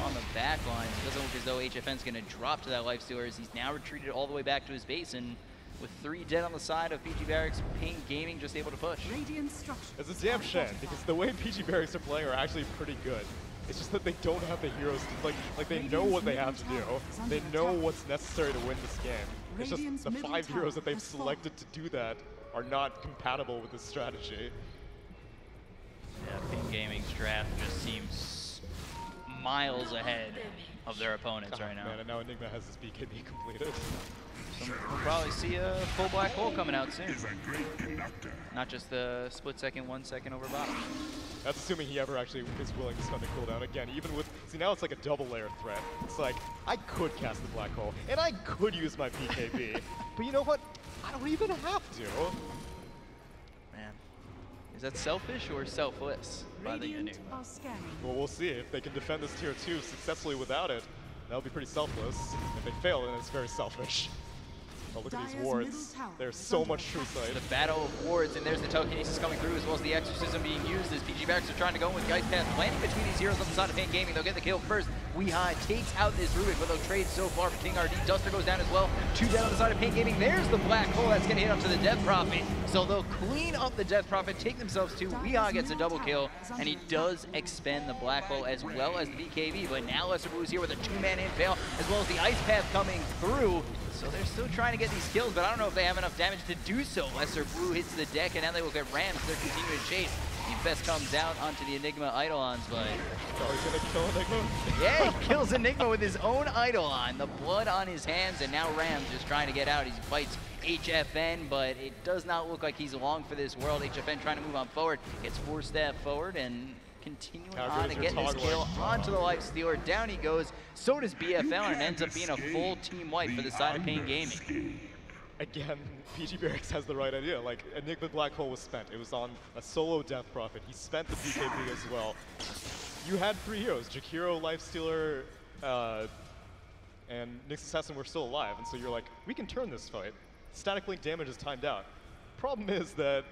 On the back lines, it doesn't look as though HFN's going to drop to that Lifestealer as he's now retreated all the way back to his base, and with 3 dead on the side of PG.Barracx, paiN Gaming just able to push.
Radiant structure.
It's a damn shame, because the way PG.Barracx are playing are actually pretty good. It's just that they don't have the heroes to, like they know what they have to do. They know what's necessary to win this game. It's just the 5 heroes that they've selected to do that are not compatible with this strategy.
Yeah, paiN Gaming's draft just seems miles ahead of their opponents right now.
Man, and now Enigma has his BKB completed.
So we'll probably see a full black hole coming out soon. Not just the split second, 1 second over bottom.
That's assuming he ever actually is willing to spend the cooldown again. Even with, see now it's like a double layer threat. It's like, I could cast the black hole, and I could use my BKB, but you know what? I don't even have to.
Man, is that selfish or selfless by the Enigma?
Well, we'll see. If they can defend this tier 2 successfully without it, that'll be pretty selfless. If they fail, then it's very selfish. Oh, look at these wards. There's so much true sight.
The battle of wards, and there's the telekinesis coming through, as well as the exorcism being used as PG.Barracx are trying to go in with the Ice Path, landing between these heroes on the side of paiN Gaming. They'll get the kill first. Weeha takes out this Rubik, but they'll trade so far for King RD. Duster goes down as well. 2 dead on the side of paiN Gaming. There's the black hole that's going to hit onto the Death Prophet. So they'll clean up the Death Prophet, take themselves 2. Weeha gets a double kill, and he does expend the black hole as well as the BKB. But now Lesser Blue's here with a 2-man impale, as well as the Ice Path coming through. So they're still trying to get these kills, but I don't know if they have enough damage to do so. Lesser Blue hits the deck, and now they will get rammed. They're continuing to chase. Defest comes out onto the Enigma Eidolons, but...
Oh, he's gonna kill Enigma?
Yeah, he kills Enigma with his own Eidolon. The blood on his hands, and now Ram's just trying to get out. He fights HFN, but it does not look like he's long for this world. HFN trying to move on forward. Gets 4 step forward, and continuing on to get this kill onto the Lifestealer. Down he goes. So does BFL, and ends up being a full team wipe for the side of paiN Gaming.
Again, PG.Barracx has the right idea. Like, Enigma Black Hole was spent. It was on a solo Death Prophet. He spent the BKB as well. You had 3 heroes. Jakiro, Lifestealer, and Nyx Assassin were still alive. And so you're like, we can turn this fight. Static Link damage is timed out. Problem is that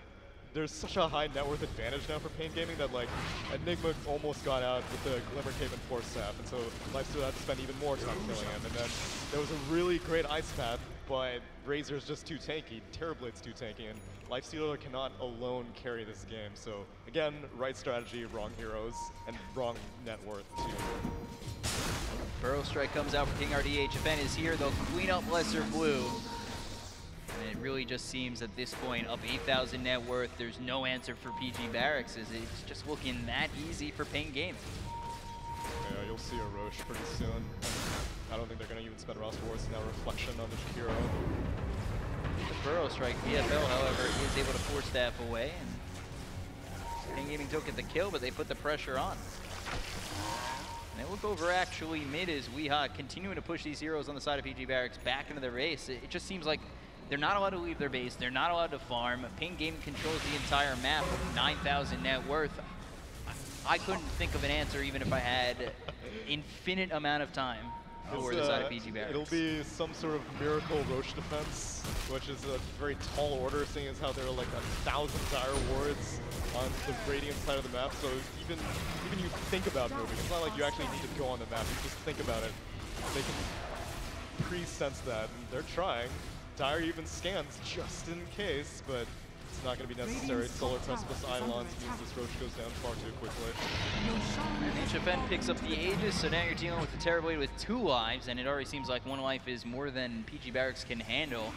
there's such a high net worth advantage now for paiN Gaming that like Enigma almost got out with the Glimmer Cape and Force Staff, and so Lifestealer had to spend even more time killing him. And then there was a really great Ice Path, but Razor's just too tanky, Terrorblade's too tanky, and Lifestealer cannot alone carry this game. So again, right strategy, wrong heroes, and wrong net worth too.
Burrow Strike comes out for King RD. HFN is here. They'll clean up Lesser Blue. And it really just seems at this point, up 8,000 net worth, there's no answer for PG.Barracx, as it's just looking that easy for paiN Gaming.
Yeah, you'll see a Roche pretty soon. I don't think they're going to even spend Ross Wards now. Reflection on the Jakiro.
The Burrow Strike, BFL, however, is able to force staff away, and paiN Gaming don't get the kill, but they put the pressure on. And they look over actually mid as Weeha continuing to push these heroes on the side of PG.Barracx back into the race. It just seems like they're not allowed to leave their base. They're not allowed to farm. paiN Gaming controls the entire map with 9,000 net worth. I couldn't think of an answer even if I had infinite amount of time for the side of PG.Barracx.
It'll be some sort of miracle Roche defense, which is a very tall order, seeing as how there are like 1,000 dire wards on the Radiant side of the map. So even you think about moving, it's not like you actually need to go on the map. You just think about it. They can pre-sense that, and they're trying. Dire even scans just in case, but It's not going to be necessary. Solar Crest plus Eidolons means this Roach goes down far too quickly.
And HFN picks up the Aegis, so now you're dealing with the Terrorblade with 2 lives, and it already seems like 1 life is more than PG.Barracx can handle.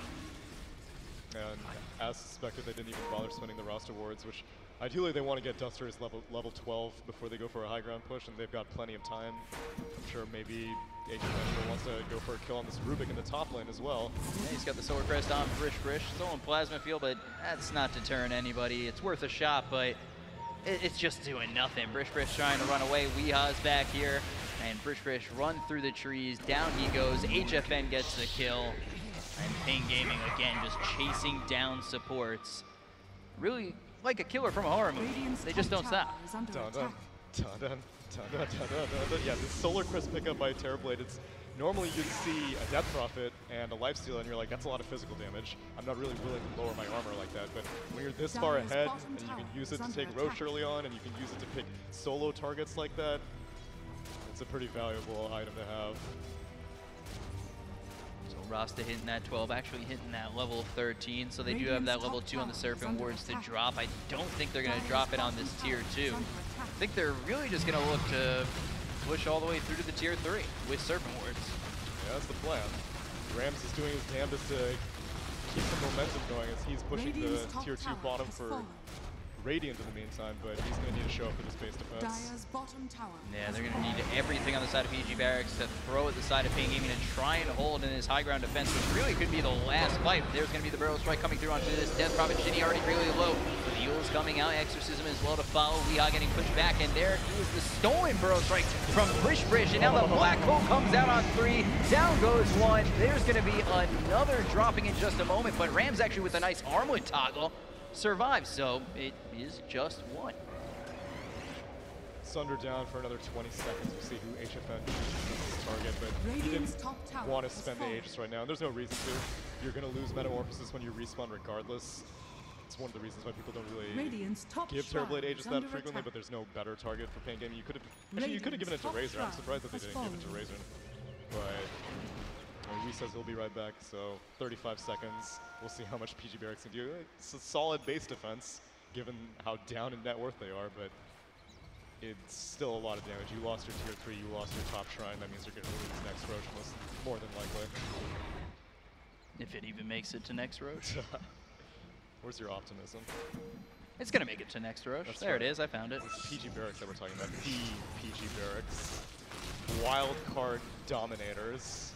And as suspected, they didn't even bother spending the roster wards, which ideally they want to get Dusters level 12 before they go for a high ground push, and they've got plenty of time. I'm sure maybe HFN wants to go for a kill on this Rubik in the top lane as well.
Yeah, he's got the Solar Crest on Brish, still on Plasma Field, but that's not deterring anybody. It's worth a shot, but it's just doing nothing. Brish trying to run away. Weeha's back here, and Brish run through the trees. Down he goes. HFN gets the kill. And paiN Gaming, again, just chasing down supports. Really like a killer from a horror movie. They just don't stop.
Yeah, this Solar Crest pickup by Terrorblade, it's normally you'd see a Death Prophet and a Lifesteal, and you're like, that's a lot of physical damage. I'm not really willing to lower my armor like that, but when you're this far ahead, and you can use it to take Roche early on, and you can use it to pick solo targets like that, it's a pretty valuable item to have.
So Rasta hitting that 12, actually hitting that level 13, so they do have that level 2 on the Serpent Wards to drop. I don't think they're going to drop it on this tier 2. I think they're really just going to look to push all the way through to the tier 3 with Serpent Wards.
Yeah, that's the plan. Rams is doing his damnedest to keep some momentum going as he's pushing the tier 2 bottom for Radiant in the meantime, but he's going to need to show up for this base defense.
Yeah, they're going to need everything on the side of PG.Barracx to throw at the side of paiN Gaming and try and hold in his high ground defense, which really could be the last fight. There's going to be the Barrel Strike coming through onto this Death Prophet. Shinny already really low. The Eul's coming out. Exorcism as well to follow. Weeha getting pushed back, and there is the stolen Barrel Strike from Brish, and now the Black Hole comes out on 3. Down goes 1. There's going to be another dropping in just a moment, but Rams actually with a nice armlet toggle survives, so it is just 1.
Sunder down for another 20 seconds. We'll see who HFN chooses as his target, but he didn't want to spend the Aegis right now, and there's no reason to. You're going to lose Metamorphosis when you respawn regardless. It's one of the reasons why people don't really give Terrorblade Aegis that frequently, but there's no better target for paiN Gaming. You could have given it to Razor. I'm surprised that they didn't give it to Razor, but Ree says he'll be right back, so 35 seconds. We'll see how much PG.Barracx can do. It's a solid base defense, given how down in net worth they are, but it's still a lot of damage. You lost your tier 3, you lost your top shrine. That means you're going to lose next Roach, more than likely.
If it even makes it to next Roach.
Where's your optimism?
It's going to make it to next Roach.
That's
there
right.
It is, I found it.
It's PG.Barracx that we're talking about. The PG.Barracx. Wild card dominators.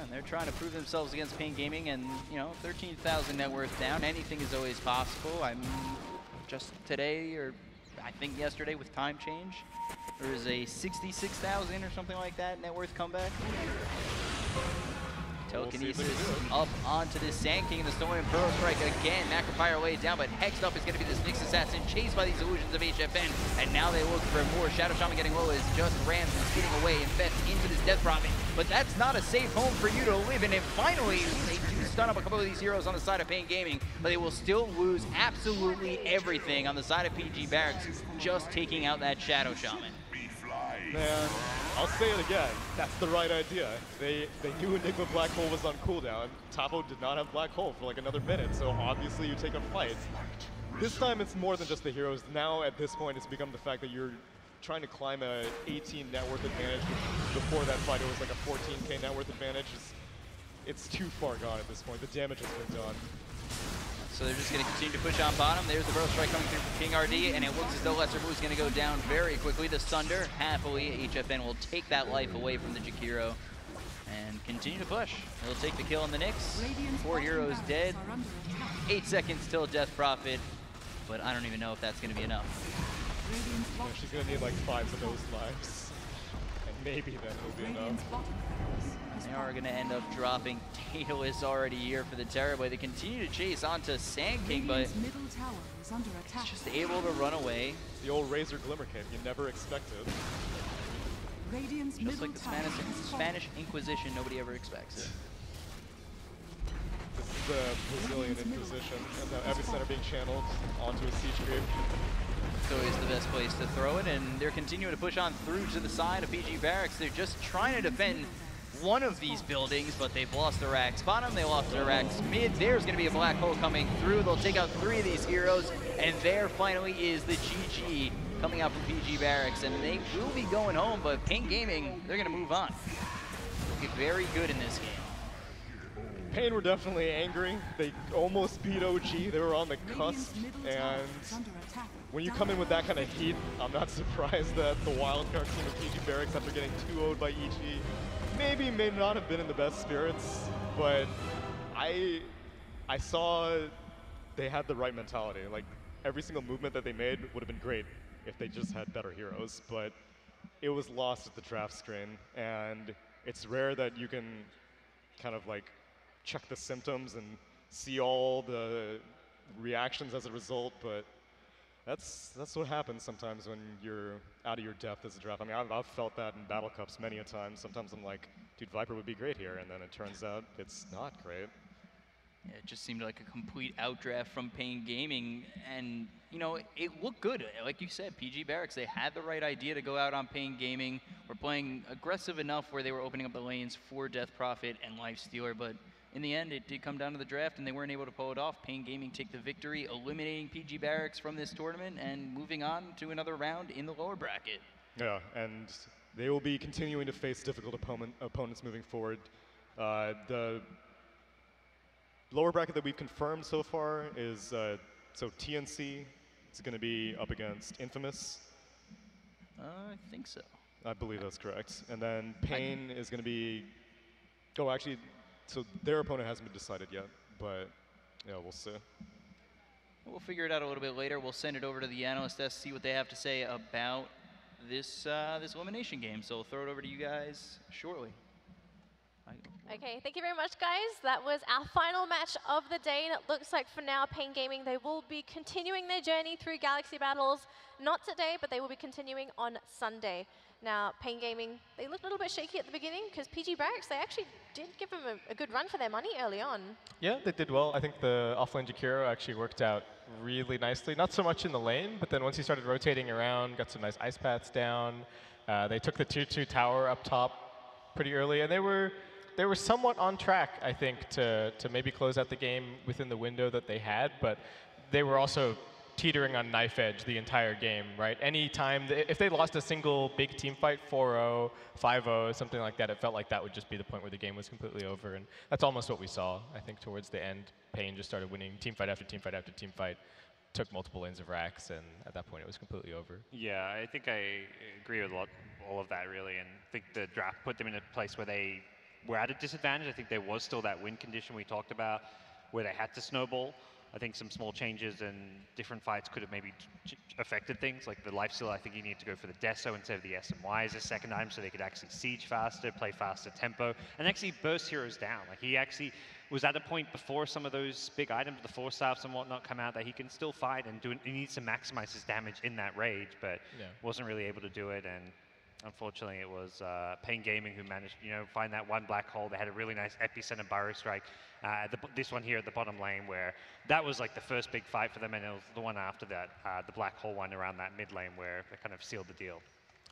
And they're trying to prove themselves against paiN Gaming, and 13,000 net worth down. Anything is always possible. I'm just today, or I think yesterday with time change, there was a 66,000 or something like that net worth comeback. Telekinesis up onto this Sand King, and the Stolen Pearl Strike again. Macrofire laid down, but hexed up is going to be this Nyx Assassin, chased by these illusions of HFN, and now they look for more. Shadow Shaman getting low as just Rams is getting away and fets into this Death Prophet, but that's not a safe home for you to live in, and finally they do stun up a couple of these heroes on the side of paiN Gaming, but they will still lose absolutely everything on the side of PG.Barracx, just taking out that Shadow Shaman.
Man, I'll say it again. That's the right idea. They knew Enigma Black Hole was on cooldown. Tapo did not have Black Hole for like another minute, so obviously you take a fight. This time it's more than just the heroes. Now at this point it's become the fact that you're trying to climb a 18 net worth advantage. Before that fight it was like a 14k net worth advantage. It's too far gone at this point. The damage has been done.
So they're just going to continue to push on bottom. There's the Burrow Strike coming through from King RD, and it looks as though Lesser Blue is going to go down very quickly. The Sunder, happily, HFN will take that life away from the Jakiro and continue to push. He'll take the kill on the Nyx. 4 heroes dead. 8 seconds till Death Prophet, but I don't even know if that's going to be enough.
Yeah, she's going to need like 5 of those lives, and maybe then it'll be enough.
They are going to end up dropping. Daedalus already here for the Terrorblade. They continue to chase onto Sand King, but it's just able to run away.
The old Razor Glimmer Cape you never expected.
Just like the Spanish Inquisition, nobody ever expects it.
This is the Brazilian Inquisition, and now every center being channeled onto a siege creep.
It's always the best place to throw it, and they're continuing to push on through to the side of PG.Barracx. They're just trying to defend one of these buildings, but they've lost their racks bottom, they lost their racks mid. There's going to be a black hole coming through. They'll take out 3 of these heroes, and there finally is the GG coming out from PG.Barracx, and they will be going home, but paiN Gaming, they're going to move on. Get very good in this game.
paiN were definitely angry. They almost beat OG. They were on the cusp, and when you come in with that kind of heat, I'm not surprised that the wildcard team of PG.Barracx, after getting 2-0'd by EG, may not have been in the best spirits, but I saw they had the right mentality. Like, every single movement that they made would have been great if they just had better heroes, but it was lost at the draft screen, and it's rare that you can kind of like check the symptoms and see all the reactions as a result, but that's what happens sometimes when you're out of your depth as a draft. I mean, I've felt that in Battle Cups many a time. Sometimes I'm like, dude, Viper would be great here, and then it turns out it's not great.
Yeah, it just seemed like a complete outdraft from paiN Gaming, and you know, it looked good. Like you said, PG.Barracx, they had the right idea to go out on paiN Gaming. Were playing aggressive enough where they were opening up the lanes for Death Prophet and Lifestealer, but in the end, it did come down to the draft, and they weren't able to pull it off. paiN Gaming take the victory, eliminating PG.Barracx from this tournament and moving on to another round in the lower bracket.
Yeah, and they will be continuing to face difficult opponents moving forward. The lower bracket that we've confirmed so far is, so TNC is going to be up against Infamous.
I think so.
I believe that's correct. And then paiN is going to be, oh, actually, so their opponent hasn't been decided yet, but yeah, we'll see.
We'll figure it out a little bit later. We'll send it over to the analyst desk, see what they have to say about this this elimination game. So we'll throw it over to you guys shortly.
Okay, thank you very much, guys. That was our final match of the day, and it looks like for now, paiN Gaming, they will be continuing their journey through Galaxy Battles. Not today, but they will be continuing on Sunday. Now, paiN Gaming, they looked a little bit shaky at the beginning, because PG.Barracx, they actually did give them a good run for their money early on. Yeah,
they did well. I think the offlane Jakiro actually worked out really nicely. Not so much in the lane, but then once he started rotating around, got some nice ice paths down. They took the tier 2 tower up top pretty early, and they were somewhat on track, I think, to maybe close out the game within the window that they had, but they were also teetering on knife edge the entire game, right? Any time, if they lost a single big team fight, 4-0, 5-0, something like that, it felt like that would just be the point where the game was completely over, and that's almost what we saw, I think, towards the end. paiN just started winning team fight after team fight after team fight, took multiple lanes of racks, and at that point it was completely over.
Yeah, I think I agree with all of that, really, and I think the draft put them in a place where they were at a disadvantage. I think there was still that win condition we talked about where they had to snowball. I think some small changes and different fights could have maybe affected things. Like the Lifestealer, I think you need to go for the Deso instead of the SMY as a second item so they could actually siege faster, play faster tempo, and actually burst heroes down. Like he actually was at a point before some of those big items, the Force Staffs and whatnot, come out that he can still fight and he needs to maximize his damage in that rage, but wasn't really able to do it. And unfortunately, it was paiN Gaming who managed, find that one black hole. They had a really nice epicenter Burrow strike. This one here at the bottom lane, where that was like the first big fight for them, and it was the one after that, the black hole one around that mid lane, where they kind of sealed the deal.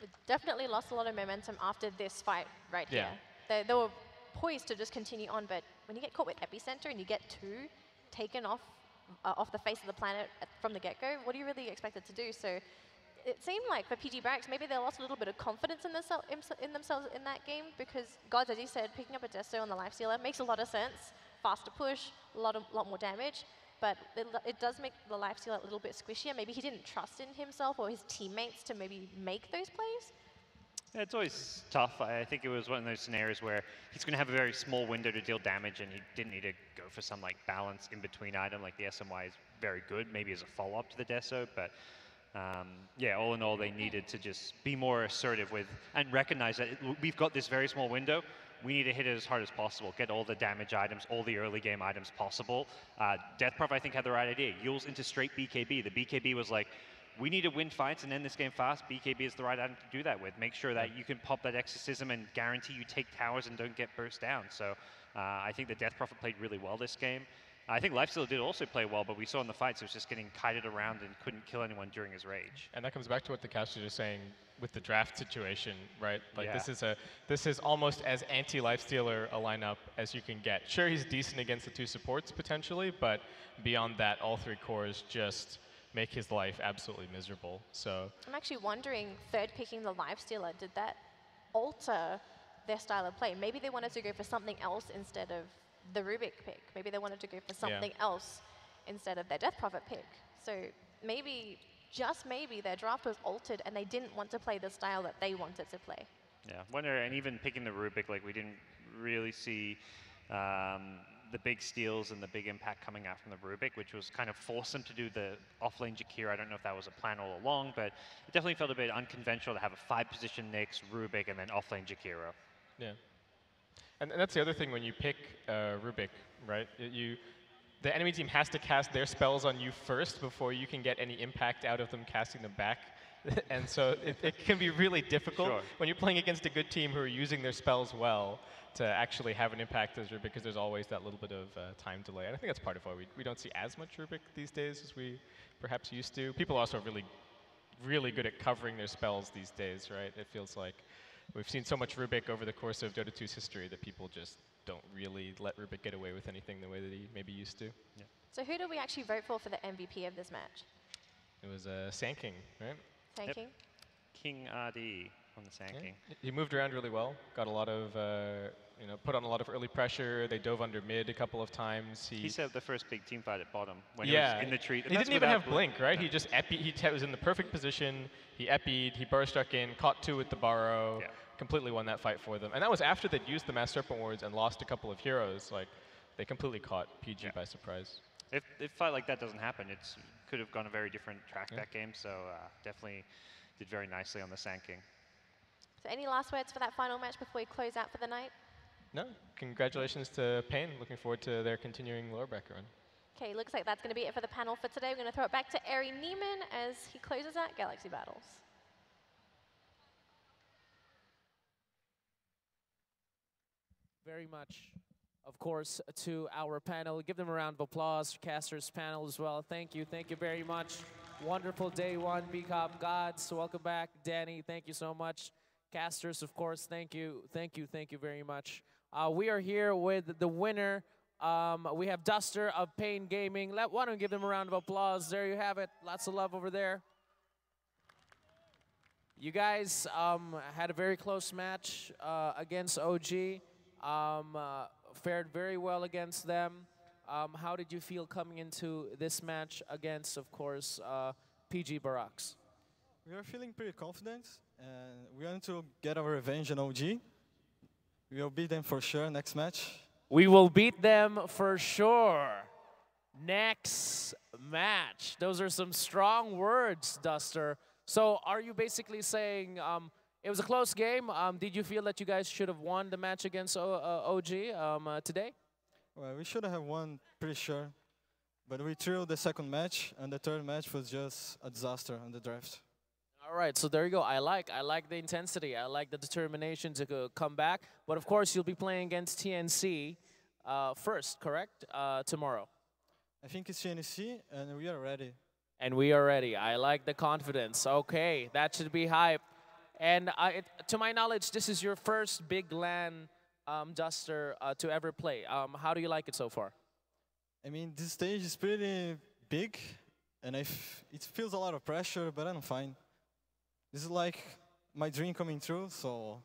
It definitely lost a lot of momentum after this fight right here. They were poised to just continue on, but when you get caught with epicenter and you get 2 taken off the face of the planet from the get-go, what do you really expect it to do? So it seemed like for PG.Barracx, maybe they lost a little bit of confidence in themselves in that game, because, Gods, as you said, picking up a Deso on the Lifestealer makes a lot of sense. Faster push, a lot more damage, but it does make the Lifestealer a little bit squishier. Maybe he didn't trust in himself or his teammates to maybe make those plays.
Yeah, it's always tough. I think it was one of those scenarios where he's going to have a very small window to deal damage, and he didn't need to go for some like balance in between item. Like the SMY is very good, maybe as a follow-up to the Deso, but yeah, all in all, they needed to just be more assertive with and recognize that we've got this very small window. We need to hit it as hard as possible, get all the damage items, all the early game items possible. Death Prof, I think, had the right idea. Yule's into straight BKB. The BKB was like, we need to win fights and end this game fast. BKB is the right item to do that with. Make sure that you can pop that Exorcism and guarantee you take towers and don't get burst down. So I think the Death Prophet played really well this game. I think Lifesteal did also play well, but we saw in the fights it was just getting kited around and couldn't kill anyone during his rage.
And that comes back to what the casters are saying with the draft situation, right? Like this is almost as anti-Lifestealer a lineup as you can get. Sure, he's decent against the 2 supports potentially, but beyond that, all 3 cores just make his life absolutely miserable. So
I'm actually wondering, third picking the Lifestealer, did that alter their style of play? Maybe they wanted to go for something else instead of the Rubik pick. Maybe they wanted to go for something else instead of their Death Prophet pick. So maybe, just maybe, their draft was altered and they didn't want to play the style that they wanted to play.
Yeah, wonder, and even picking the Rubik, like we didn't really see the big steals and the big impact coming out from the Rubik, which was kind of forced them to do the offlane Jakir. I don't know if that was a plan all along, but it definitely felt a bit unconventional to have a 5-position Nyx, Rubik, and then offlane Jakiro.
yeah. And that's the other thing when you pick Rubik, right? The enemy team has to cast their spells on you first before you can get any impact out of them casting them back. And so it can be really difficult when you're playing against a good team who are using their spells well to actually have an impact as Rubik, because there's always that little bit of time delay. And I think that's part of why we don't see as much Rubik these days as we perhaps used to. People are also really good at covering their spells these days, right? It feels like we've seen so much Rubik over the course of Dota 2's history that people just don't really let Rubik get away with anything the way that he maybe used to. Yeah.
So who did we actually vote for the MVP of this match?
It was Sand King, right?
Sand King?
King RD on the Sand King.
He moved around really well, got a lot of, put on a lot of early pressure. They dove under mid a couple of times.
He set up the first big team fight at bottom when he was in the tree.
He didn't even have blink, right? He just he was in the perfect position. He epied, he burst struck in, caught 2 with the Borrow, completely won that fight for them. And that was after they'd used the Mass Serpent Wards and lost a couple of heroes. Like, they completely caught PG by surprise.
If a fight like that doesn't happen, it could have gone a very different track that game. So definitely did very nicely on the Sand King.
So any last words for that final match before we close out for the night?
No, congratulations to paiN. Looking forward to their continuing lower bracket run.
Okay, looks like that's going to be it for the panel for today. We're going to throw it back to Ari Neiman as he closes out Galaxy Battles.
Very much, of course, to our panel. Give them a round of applause, casters panel as well. Thank you very much. Wonderful day 1, BCOP gods. Welcome back, Danny. Thank you so much. Casters, of course, thank you very much. We are here with the winner. We have Duster of paiN Gaming. Why don't we give them a round of applause? There you have it. Lots of love over there. You guys had a very close match against OG. Fared very well against them. How did you feel coming into this match against, of course, PG.Barracx?
We are feeling pretty confident, and we want to get our revenge on OG. We will beat them for sure next match.
We will beat them for sure next match. Those are some strong words, Duster. So are you basically saying it was a close game? Did you feel that you guys should have won the match against OG today?
Well, we should have won, pretty sure. But we threw the second match, and the third match was just a disaster on the draft.
All right, so there you go. I like the intensity. I like the determination to come back. But of course, you'll be playing against TNC first, correct? Tomorrow.
I think it's TNC, and we are ready.
And we are ready. I like the confidence. Okay, that should be hype. And to my knowledge, this is your first big LAN Duster to ever play. How do you like it so far?
I mean, this stage is pretty big, and it feels a lot of pressure, but I'm fine. This is like my dream coming true, so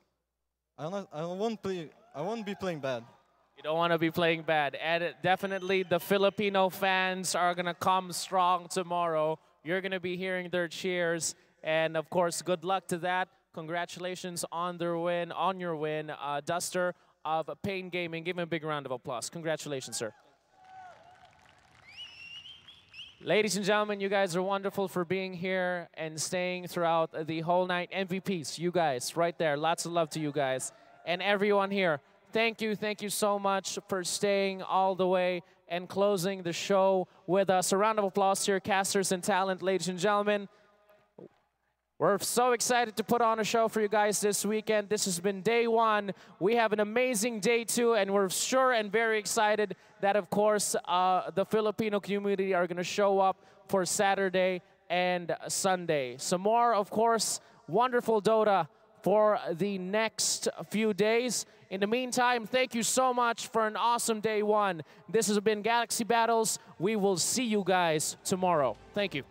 I won't be playing bad.
You don't want to be playing bad. And definitely the Filipino fans are going to come strong tomorrow. You're going to be hearing their cheers. And of course, good luck to that. Congratulations on your win. Duster of paiN Gaming. Give him a big round of applause. Congratulations, sir. Ladies and gentlemen, you guys are wonderful for being here and staying throughout the whole night. MVPs, you guys, right there. Lots of love to you guys. And everyone here, thank you so much for staying all the way and closing the show with us. A round of applause to your casters and talent, ladies and gentlemen. We're so excited to put on a show for you guys this weekend. This has been day 1. We have an amazing day 2, and we're sure and very excited that, of course, the Filipino community are going to show up for Saturday and Sunday. Some more, of course, wonderful Dota for the next few days. In the meantime, thank you so much for an awesome day 1. This has been Galaxy Battles. We will see you guys tomorrow. Thank you.